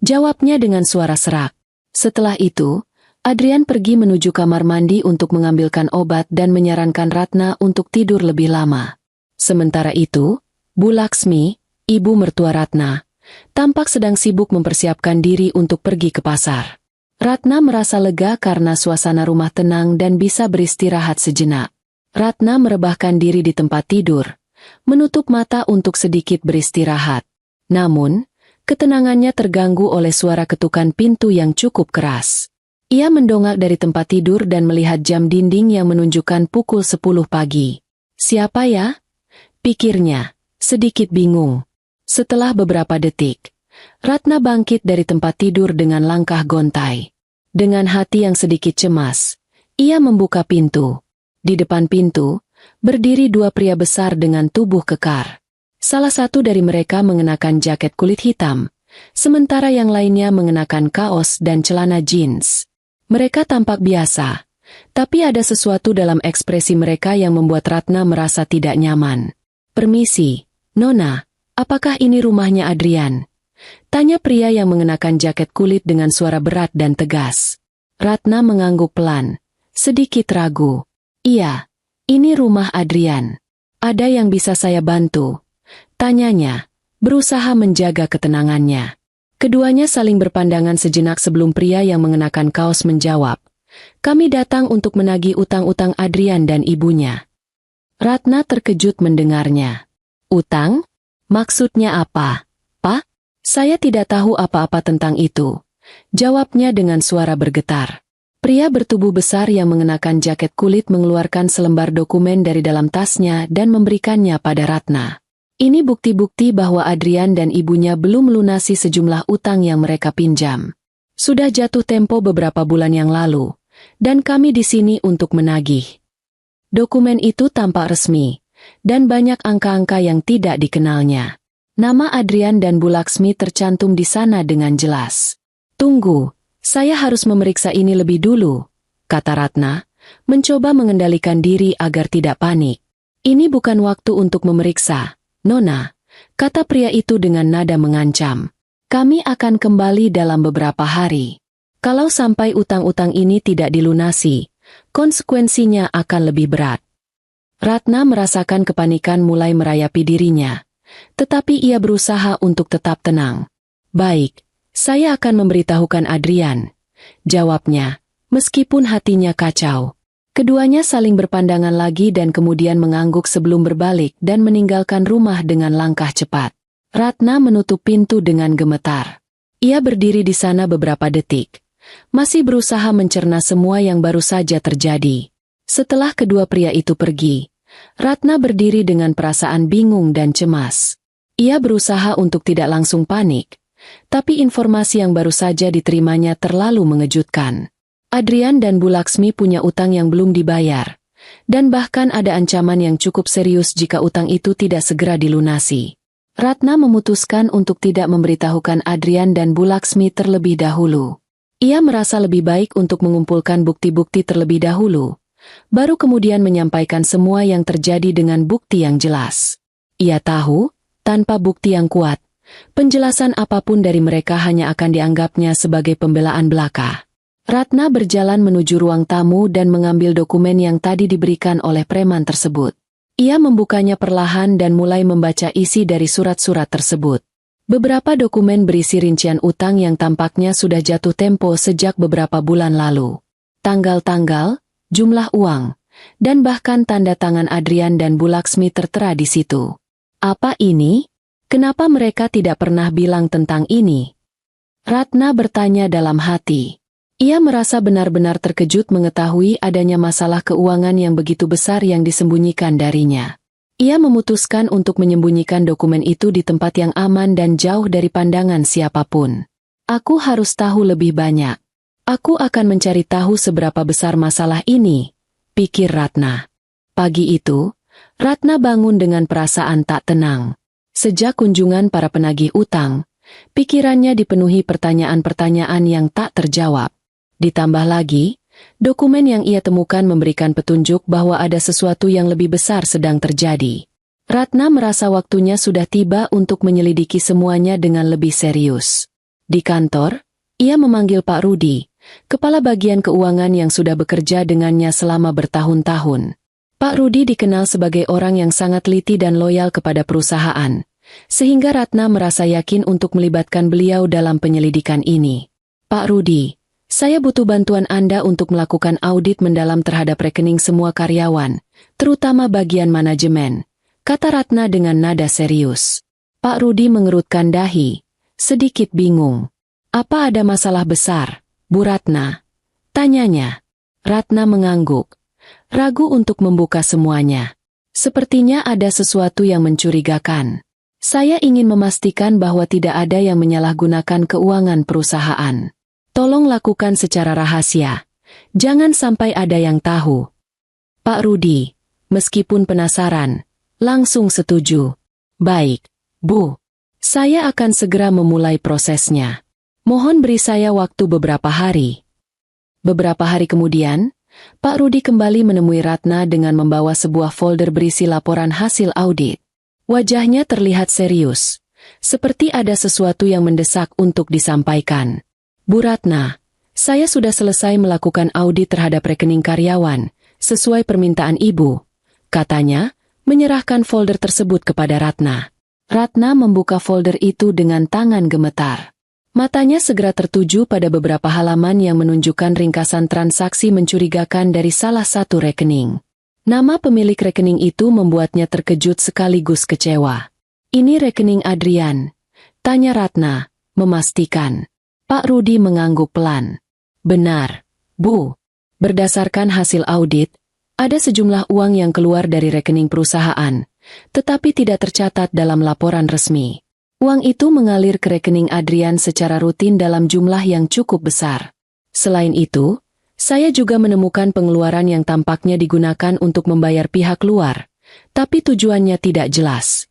jawabnya dengan suara serak. Setelah itu, Adrian pergi menuju kamar mandi untuk mengambilkan obat dan menyarankan Ratna untuk tidur lebih lama. Sementara itu, Bu Laksmi, ibu mertua Ratna, tampak sedang sibuk mempersiapkan diri untuk pergi ke pasar. Ratna merasa lega karena suasana rumah tenang dan bisa beristirahat sejenak. Ratna merebahkan diri di tempat tidur, menutup mata untuk sedikit beristirahat. Namun, ketenangannya terganggu oleh suara ketukan pintu yang cukup keras. Ia mendongak dari tempat tidur dan melihat jam dinding yang menunjukkan pukul 10 pagi. "Siapa ya?" pikirnya, sedikit bingung. Setelah beberapa detik, Ratna bangkit dari tempat tidur dengan langkah gontai. Dengan hati yang sedikit cemas, ia membuka pintu. Di depan pintu, berdiri dua pria besar dengan tubuh kekar. Salah satu dari mereka mengenakan jaket kulit hitam, sementara yang lainnya mengenakan kaos dan celana jeans. Mereka tampak biasa, tapi ada sesuatu dalam ekspresi mereka yang membuat Ratna merasa tidak nyaman. "Permisi, Nona, apakah ini rumahnya Adrian?" tanya pria yang mengenakan jaket kulit dengan suara berat dan tegas. Ratna mengangguk pelan, sedikit ragu. "Iya, ini rumah Adrian. Ada yang bisa saya bantu?" tanyanya, berusaha menjaga ketenangannya. Keduanya saling berpandangan sejenak sebelum pria yang mengenakan kaos menjawab, "Kami datang untuk menagih utang-utang Adrian dan ibunya." Ratna terkejut mendengarnya. "Utang? Maksudnya apa, Pak?" "Saya tidak tahu apa-apa tentang itu," jawabnya dengan suara bergetar. Pria bertubuh besar yang mengenakan jaket kulit mengeluarkan selembar dokumen dari dalam tasnya dan memberikannya pada Ratna. Ini bukti-bukti bahwa Adrian dan ibunya belum melunasi sejumlah utang yang mereka pinjam. Sudah jatuh tempo beberapa bulan yang lalu, dan kami di sini untuk menagih. Dokumen itu tampak resmi, dan banyak angka-angka yang tidak dikenalnya. Nama Adrian dan Bu Laksmi tercantum di sana dengan jelas. Tunggu, saya harus memeriksa ini lebih dulu, kata Ratna, mencoba mengendalikan diri agar tidak panik. Ini bukan waktu untuk memeriksa, Nona, kata pria itu dengan nada mengancam. Kami akan kembali dalam beberapa hari. Kalau sampai utang-utang ini tidak dilunasi, konsekuensinya akan lebih berat. Ratna merasakan kepanikan mulai merayapi dirinya, tetapi ia berusaha untuk tetap tenang. Baik, saya akan memberitahukan Adrian, jawabnya, meskipun hatinya kacau. Keduanya saling berpandangan lagi dan kemudian mengangguk sebelum berbalik dan meninggalkan rumah dengan langkah cepat. Ratna menutup pintu dengan gemetar. Ia berdiri di sana beberapa detik, masih berusaha mencerna semua yang baru saja terjadi. Setelah kedua pria itu pergi, Ratna berdiri dengan perasaan bingung dan cemas. Ia berusaha untuk tidak langsung panik, tapi informasi yang baru saja diterimanya terlalu mengejutkan. Adrian dan Bu Laksmi punya utang yang belum dibayar, dan bahkan ada ancaman yang cukup serius jika utang itu tidak segera dilunasi. Ratna memutuskan untuk tidak memberitahukan Adrian dan Bu Laksmi terlebih dahulu. Ia merasa lebih baik untuk mengumpulkan bukti-bukti terlebih dahulu, baru kemudian menyampaikan semua yang terjadi dengan bukti yang jelas. Ia tahu, tanpa bukti yang kuat, penjelasan apapun dari mereka hanya akan dianggapnya sebagai pembelaan belaka. Ratna berjalan menuju ruang tamu dan mengambil dokumen yang tadi diberikan oleh preman tersebut. Ia membukanya perlahan dan mulai membaca isi dari surat-surat tersebut. Beberapa dokumen berisi rincian utang yang tampaknya sudah jatuh tempo sejak beberapa bulan lalu. Tanggal-tanggal, jumlah uang, dan bahkan tanda tangan Adrian dan Bu Laksmi tertera di situ. Apa ini? Kenapa mereka tidak pernah bilang tentang ini? Ratna bertanya dalam hati. Ia merasa benar-benar terkejut mengetahui adanya masalah keuangan yang begitu besar yang disembunyikan darinya. Ia memutuskan untuk menyembunyikan dokumen itu di tempat yang aman dan jauh dari pandangan siapapun. Aku harus tahu lebih banyak. Aku akan mencari tahu seberapa besar masalah ini, pikir Ratna. Pagi itu, Ratna bangun dengan perasaan tak tenang. Sejak kunjungan para penagih utang, pikirannya dipenuhi pertanyaan-pertanyaan yang tak terjawab. Ditambah lagi, dokumen yang ia temukan memberikan petunjuk bahwa ada sesuatu yang lebih besar sedang terjadi. Ratna merasa waktunya sudah tiba untuk menyelidiki semuanya dengan lebih serius. Di kantor, ia memanggil Pak Rudi, kepala bagian keuangan yang sudah bekerja dengannya selama bertahun-tahun. Pak Rudi dikenal sebagai orang yang sangat teliti dan loyal kepada perusahaan, sehingga Ratna merasa yakin untuk melibatkan beliau dalam penyelidikan ini. Pak Rudi, saya butuh bantuan Anda untuk melakukan audit mendalam terhadap rekening semua karyawan, terutama bagian manajemen, kata Ratna dengan nada serius. Pak Rudi mengerutkan dahi, sedikit bingung. Apa ada masalah besar, Bu Ratna? Tanyanya. Ratna mengangguk, ragu untuk membuka semuanya. Sepertinya ada sesuatu yang mencurigakan. Saya ingin memastikan bahwa tidak ada yang menyalahgunakan keuangan perusahaan. Tolong lakukan secara rahasia. Jangan sampai ada yang tahu. Pak Rudi, meskipun penasaran, langsung setuju. Baik, Bu. Saya akan segera memulai prosesnya. Mohon beri saya waktu beberapa hari. Beberapa hari kemudian, Pak Rudi kembali menemui Ratna dengan membawa sebuah folder berisi laporan hasil audit. Wajahnya terlihat serius, seperti ada sesuatu yang mendesak untuk disampaikan. Bu Ratna, saya sudah selesai melakukan audit terhadap rekening karyawan, sesuai permintaan Ibu, katanya, menyerahkan folder tersebut kepada Ratna. Ratna membuka folder itu dengan tangan gemetar. Matanya segera tertuju pada beberapa halaman yang menunjukkan ringkasan transaksi mencurigakan dari salah satu rekening. Nama pemilik rekening itu membuatnya terkejut sekaligus kecewa. Ini rekening Adrian, tanya Ratna, memastikan. Pak Rudi mengangguk pelan. Benar, Bu, berdasarkan hasil audit, ada sejumlah uang yang keluar dari rekening perusahaan, tetapi tidak tercatat dalam laporan resmi. Uang itu mengalir ke rekening Adrian secara rutin dalam jumlah yang cukup besar. Selain itu, saya juga menemukan pengeluaran yang tampaknya digunakan untuk membayar pihak luar, tapi tujuannya tidak jelas.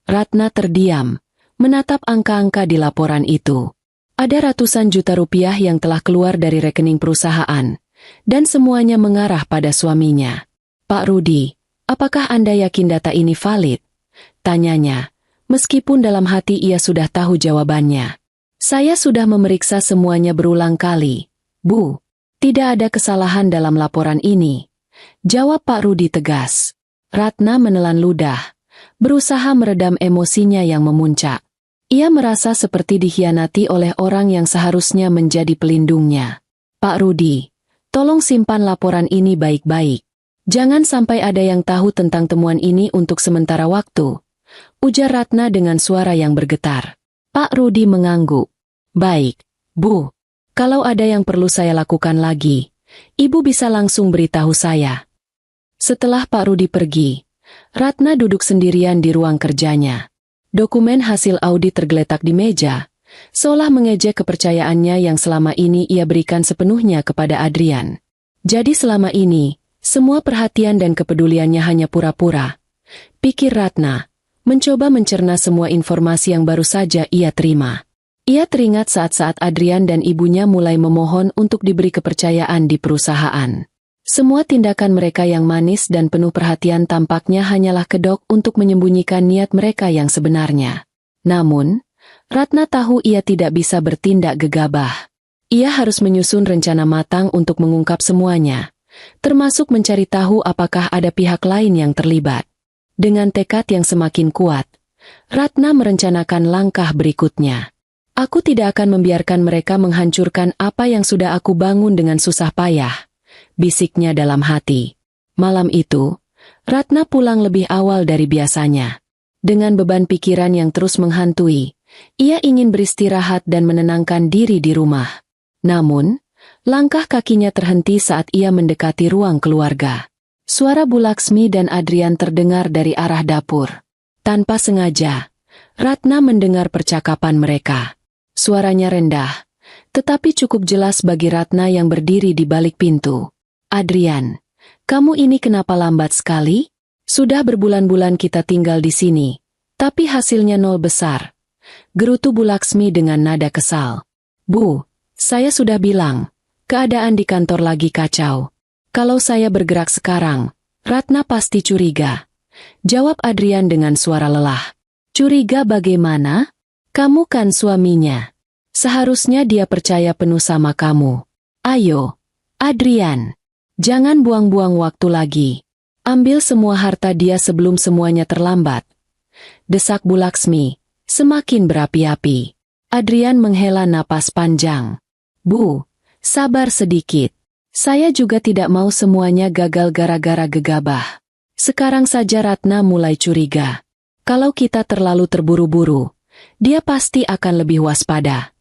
Ratna terdiam, menatap angka-angka di laporan itu. Ada ratusan juta rupiah yang telah keluar dari rekening perusahaan, dan semuanya mengarah pada suaminya. Pak Rudi, apakah Anda yakin data ini valid? Tanyanya, meskipun dalam hati ia sudah tahu jawabannya. Saya sudah memeriksa semuanya berulang kali, Bu. Tidak ada kesalahan dalam laporan ini. Jawab Pak Rudi tegas. Ratna menelan ludah, berusaha meredam emosinya yang memuncak. Ia merasa seperti dikhianati oleh orang yang seharusnya menjadi pelindungnya. Pak Rudi, tolong simpan laporan ini baik-baik. Jangan sampai ada yang tahu tentang temuan ini untuk sementara waktu, ujar Ratna dengan suara yang bergetar. Pak Rudi mengangguk. Baik, Bu. Kalau ada yang perlu saya lakukan lagi, Ibu bisa langsung beritahu saya. Setelah Pak Rudi pergi, Ratna duduk sendirian di ruang kerjanya. Dokumen hasil audit tergeletak di meja, seolah mengejek kepercayaannya yang selama ini ia berikan sepenuhnya kepada Adrian. Jadi selama ini, semua perhatian dan kepeduliannya hanya pura-pura. Pikir Ratna, mencoba mencerna semua informasi yang baru saja ia terima. Ia teringat saat-saat Adrian dan ibunya mulai memohon untuk diberi kepercayaan di perusahaan. Semua tindakan mereka yang manis dan penuh perhatian tampaknya hanyalah kedok untuk menyembunyikan niat mereka yang sebenarnya. Namun, Ratna tahu ia tidak bisa bertindak gegabah. Ia harus menyusun rencana matang untuk mengungkap semuanya, termasuk mencari tahu apakah ada pihak lain yang terlibat. Dengan tekad yang semakin kuat, Ratna merencanakan langkah berikutnya. Aku tidak akan membiarkan mereka menghancurkan apa yang sudah aku bangun dengan susah payah, bisiknya dalam hati. Malam itu, Ratna pulang lebih awal dari biasanya. Dengan beban pikiran yang terus menghantui, ia ingin beristirahat dan menenangkan diri di rumah. Namun, langkah kakinya terhenti saat ia mendekati ruang keluarga. Suara Bu Laksmi dan Adrian terdengar dari arah dapur. Tanpa sengaja, Ratna mendengar percakapan mereka. Suaranya rendah, tetapi cukup jelas bagi Ratna yang berdiri di balik pintu. Adrian, kamu ini kenapa lambat sekali? Sudah berbulan-bulan kita tinggal di sini, tapi hasilnya nol besar. Gerutu Bu Laksmi dengan nada kesal. Bu, saya sudah bilang, keadaan di kantor lagi kacau. Kalau saya bergerak sekarang, Ratna pasti curiga. Jawab Adrian dengan suara lelah. Curiga bagaimana? Kamu kan suaminya. Seharusnya dia percaya penuh sama kamu. Ayo, Adrian. Jangan buang-buang waktu lagi. Ambil semua harta dia sebelum semuanya terlambat. Desak Bu Laksmi, semakin berapi-api. Adrian menghela napas panjang. Bu, sabar sedikit. Saya juga tidak mau semuanya gagal gara-gara gegabah. Sekarang saja Ratna mulai curiga. Kalau kita terlalu terburu-buru, dia pasti akan lebih waspada.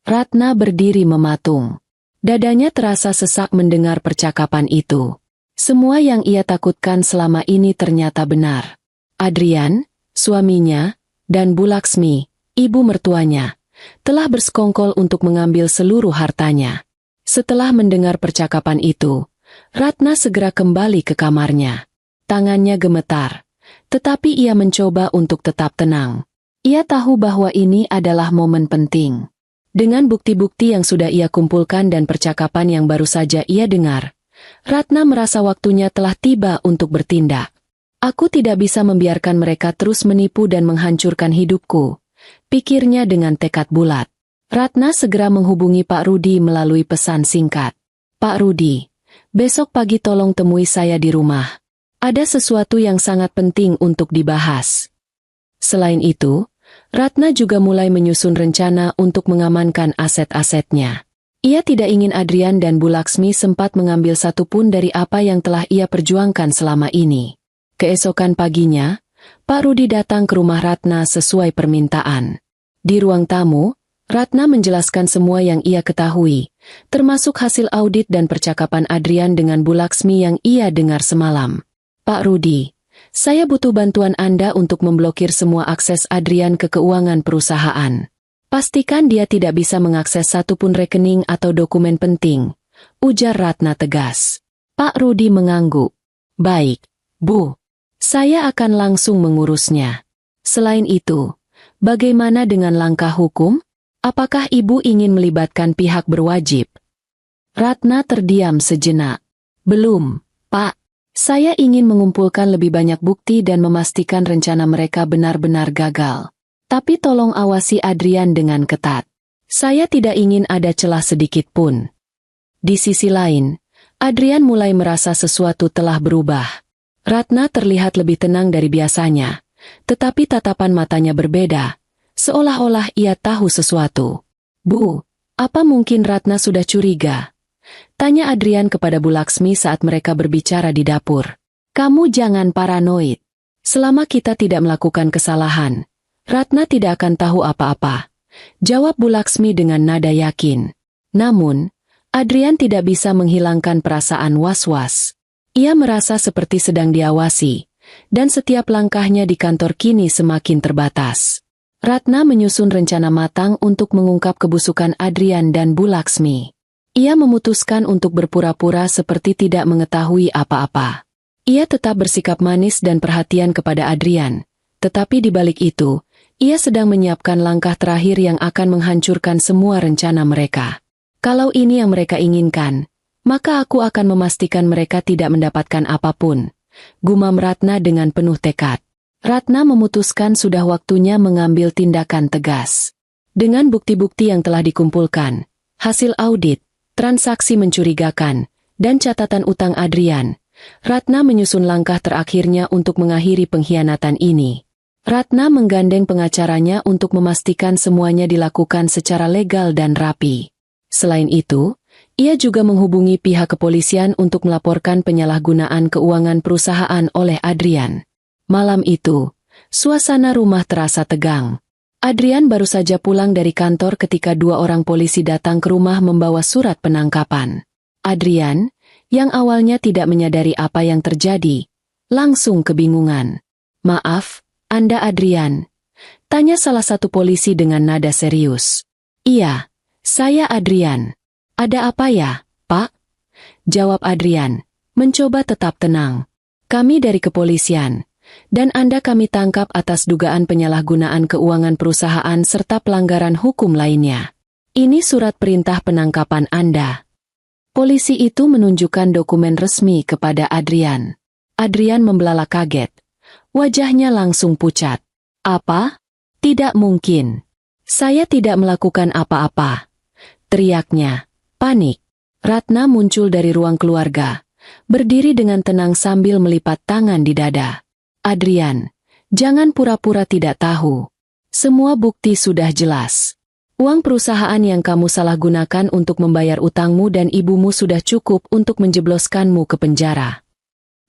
Ratna berdiri mematung. Dadanya terasa sesak mendengar percakapan itu. Semua yang ia takutkan selama ini ternyata benar. Adrian, suaminya, dan Bu Laksmi, ibu mertuanya, telah bersekongkol untuk mengambil seluruh hartanya. Setelah mendengar percakapan itu, Ratna segera kembali ke kamarnya. Tangannya gemetar, tetapi ia mencoba untuk tetap tenang. Ia tahu bahwa ini adalah momen penting. Dengan bukti-bukti yang sudah ia kumpulkan dan percakapan yang baru saja ia dengar, Ratna merasa waktunya telah tiba untuk bertindak. Aku tidak bisa membiarkan mereka terus menipu dan menghancurkan hidupku, pikirnya dengan tekad bulat. Ratna segera menghubungi Pak Rudi melalui pesan singkat. Pak Rudi, besok pagi tolong temui saya di rumah. Ada sesuatu yang sangat penting untuk dibahas. Selain itu, Ratna juga mulai menyusun rencana untuk mengamankan aset-asetnya. Ia tidak ingin Adrian dan Bu Laksmi sempat mengambil satupun dari apa yang telah ia perjuangkan selama ini. Keesokan paginya, Pak Rudi datang ke rumah Ratna sesuai permintaan. Di ruang tamu, Ratna menjelaskan semua yang ia ketahui, termasuk hasil audit dan percakapan Adrian dengan Bu Laksmi yang ia dengar semalam. Pak Rudi, saya butuh bantuan Anda untuk memblokir semua akses Adrian ke keuangan perusahaan. Pastikan dia tidak bisa mengakses satupun rekening atau dokumen penting, ujar Ratna tegas. Pak Rudi mengangguk. Baik, Bu. Saya akan langsung mengurusnya. Selain itu, bagaimana dengan langkah hukum? Apakah Ibu ingin melibatkan pihak berwajib? Ratna terdiam sejenak. Belum, Pak. Saya ingin mengumpulkan lebih banyak bukti dan memastikan rencana mereka benar-benar gagal. Tapi tolong awasi Adrian dengan ketat. Saya tidak ingin ada celah sedikit pun. Di sisi lain, Adrian mulai merasa sesuatu telah berubah. Ratna terlihat lebih tenang dari biasanya, tetapi tatapan matanya berbeda. Seolah-olah ia tahu sesuatu. Bu, apa mungkin Ratna sudah curiga? Tanya Adrian kepada Bu Laksmi saat mereka berbicara di dapur. Kamu jangan paranoid. Selama kita tidak melakukan kesalahan, Ratna tidak akan tahu apa-apa. Jawab Bu Laksmi dengan nada yakin. Namun, Adrian tidak bisa menghilangkan perasaan was-was. Ia merasa seperti sedang diawasi, dan setiap langkahnya di kantor kini semakin terbatas. Ratna menyusun rencana matang untuk mengungkap kebusukan Adrian dan Bu Laksmi. Ia memutuskan untuk berpura-pura seperti tidak mengetahui apa-apa. Ia tetap bersikap manis dan perhatian kepada Adrian, tetapi di balik itu, ia sedang menyiapkan langkah terakhir yang akan menghancurkan semua rencana mereka. Kalau ini yang mereka inginkan, maka aku akan memastikan mereka tidak mendapatkan apapun, gumam Ratna dengan penuh tekad. Ratna memutuskan sudah waktunya mengambil tindakan tegas. Dengan bukti-bukti yang telah dikumpulkan, hasil audit, transaksi mencurigakan, dan catatan utang Adrian, Ratna menyusun langkah terakhirnya untuk mengakhiri pengkhianatan ini. Ratna menggandeng pengacaranya untuk memastikan semuanya dilakukan secara legal dan rapi. Selain itu, ia juga menghubungi pihak kepolisian untuk melaporkan penyalahgunaan keuangan perusahaan oleh Adrian. Malam itu, suasana rumah terasa tegang. Adrian baru saja pulang dari kantor ketika dua orang polisi datang ke rumah membawa surat penangkapan. Adrian, yang awalnya tidak menyadari apa yang terjadi, langsung kebingungan. Maaf, Anda Adrian? Tanya salah satu polisi dengan nada serius. Iya, saya Adrian. Ada apa ya, Pak? Jawab Adrian, mencoba tetap tenang. Kami dari kepolisian. Dan Anda kami tangkap atas dugaan penyalahgunaan keuangan perusahaan serta pelanggaran hukum lainnya. Ini surat perintah penangkapan Anda. Polisi itu menunjukkan dokumen resmi kepada Adrian. Adrian membelalak kaget. Wajahnya langsung pucat. Apa? Tidak mungkin. Saya tidak melakukan apa-apa. Teriaknya. Panik. Ratna muncul dari ruang keluarga, berdiri dengan tenang sambil melipat tangan di dada. Adrian, jangan pura-pura tidak tahu. Semua bukti sudah jelas. Uang perusahaan yang kamu salahgunakan untuk membayar utangmu dan ibumu sudah cukup untuk menjebloskanmu ke penjara.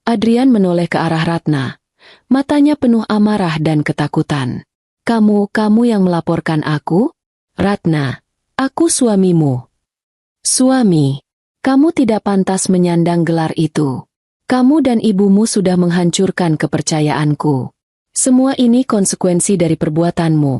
Adrian menoleh ke arah Ratna. Matanya penuh amarah dan ketakutan. Kamu yang melaporkan aku? Ratna, aku suamimu. Suami, kamu tidak pantas menyandang gelar itu. Kamu dan ibumu sudah menghancurkan kepercayaanku. Semua ini konsekuensi dari perbuatanmu.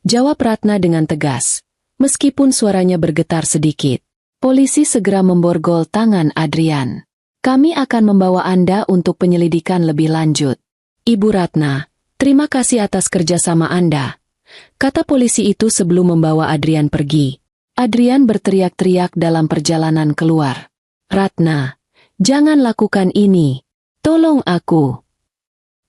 Jawab Ratna dengan tegas, meskipun suaranya bergetar sedikit. Polisi segera memborgol tangan Adrian. Kami akan membawa Anda untuk penyelidikan lebih lanjut. Ibu Ratna, terima kasih atas kerjasama Anda. Kata polisi itu sebelum membawa Adrian pergi. Adrian berteriak-teriak dalam perjalanan keluar. Ratna, jangan lakukan ini. Tolong aku.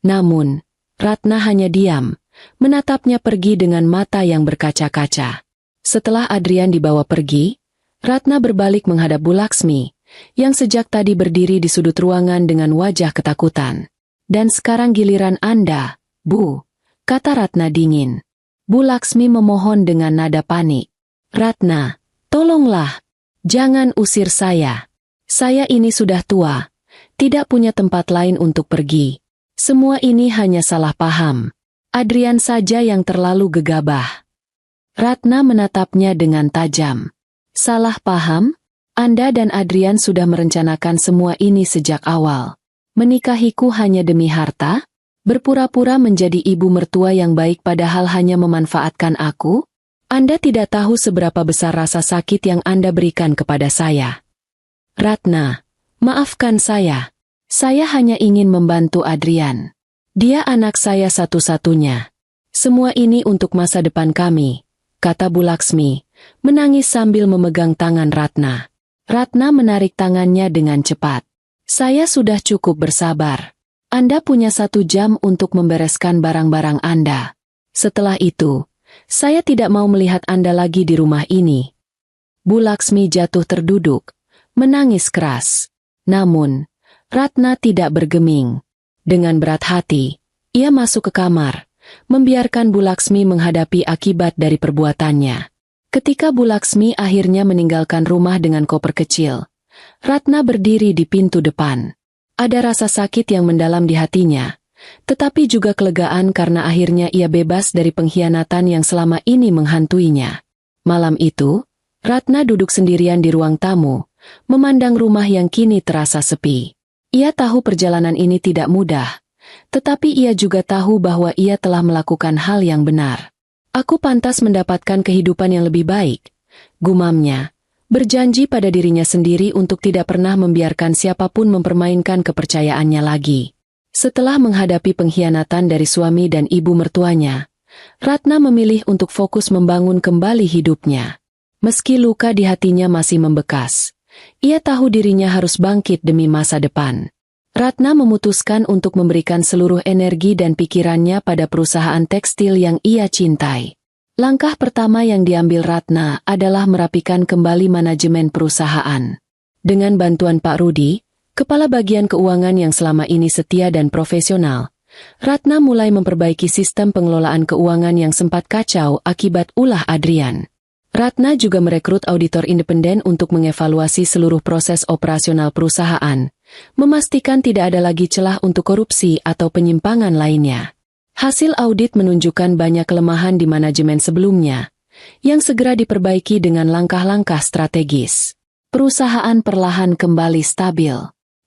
Namun, Ratna hanya diam, menatapnya pergi dengan mata yang berkaca-kaca. Setelah Adrian dibawa pergi, Ratna berbalik menghadap Bu Laksmi, yang sejak tadi berdiri di sudut ruangan dengan wajah ketakutan. Dan sekarang giliran Anda, Bu, kata Ratna dingin. Bu Laksmi memohon dengan nada panik. Ratna, tolonglah, jangan usir saya. Saya ini sudah tua, tidak punya tempat lain untuk pergi. Semua ini hanya salah paham. Adrian saja yang terlalu gegabah. Ratna menatapnya dengan tajam. Salah paham? Anda dan Adrian sudah merencanakan semua ini sejak awal. Menikahiku hanya demi harta? Berpura-pura menjadi ibu mertua yang baik padahal hanya memanfaatkan aku? Anda tidak tahu seberapa besar rasa sakit yang Anda berikan kepada saya. Ratna, maafkan saya. Saya hanya ingin membantu Adrian. Dia anak saya satu-satunya. Semua ini untuk masa depan kami, kata Bu Laksmi, menangis sambil memegang tangan Ratna. Ratna menarik tangannya dengan cepat. Saya sudah cukup bersabar. Anda punya 1 jam untuk membereskan barang-barang Anda. Setelah itu, saya tidak mau melihat Anda lagi di rumah ini. Bu Laksmi jatuh terduduk, menangis keras. Namun, Ratna tidak bergeming. Dengan berat hati, ia masuk ke kamar, membiarkan Bu Laksmi menghadapi akibat dari perbuatannya. Ketika Bu Laksmi akhirnya meninggalkan rumah dengan koper kecil, Ratna berdiri di pintu depan. Ada rasa sakit yang mendalam di hatinya, tetapi juga kelegaan karena akhirnya ia bebas dari pengkhianatan yang selama ini menghantuinya. Malam itu, Ratna duduk sendirian di ruang tamu, memandang rumah yang kini terasa sepi. Ia tahu perjalanan ini tidak mudah, tetapi ia juga tahu bahwa ia telah melakukan hal yang benar. Aku pantas mendapatkan kehidupan yang lebih baik, gumamnya, berjanji pada dirinya sendiri untuk tidak pernah membiarkan siapapun mempermainkan kepercayaannya lagi. Setelah menghadapi pengkhianatan dari suami dan ibu mertuanya, Ratna memilih untuk fokus membangun kembali hidupnya. Meski luka di hatinya masih membekas, ia tahu dirinya harus bangkit demi masa depan. Ratna memutuskan untuk memberikan seluruh energi dan pikirannya pada perusahaan tekstil yang ia cintai. Langkah pertama yang diambil Ratna adalah merapikan kembali manajemen perusahaan. Dengan bantuan Pak Rudi, kepala bagian keuangan yang selama ini setia dan profesional, Ratna mulai memperbaiki sistem pengelolaan keuangan yang sempat kacau akibat ulah Adrian. Ratna juga merekrut auditor independen untuk mengevaluasi seluruh proses operasional perusahaan, memastikan tidak ada lagi celah untuk korupsi atau penyimpangan lainnya. Hasil audit menunjukkan banyak kelemahan di manajemen sebelumnya, yang segera diperbaiki dengan langkah-langkah strategis. Perusahaan perlahan kembali stabil.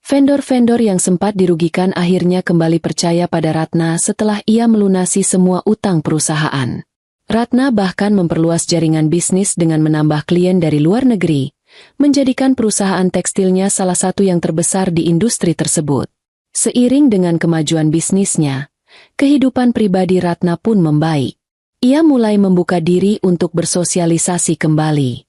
Vendor-vendor yang sempat dirugikan akhirnya kembali percaya pada Ratna setelah ia melunasi semua utang perusahaan. Ratna bahkan memperluas jaringan bisnis dengan menambah klien dari luar negeri, menjadikan perusahaan tekstilnya salah satu yang terbesar di industri tersebut. Seiring dengan kemajuan bisnisnya, kehidupan pribadi Ratna pun membaik. Ia mulai membuka diri untuk bersosialisasi kembali.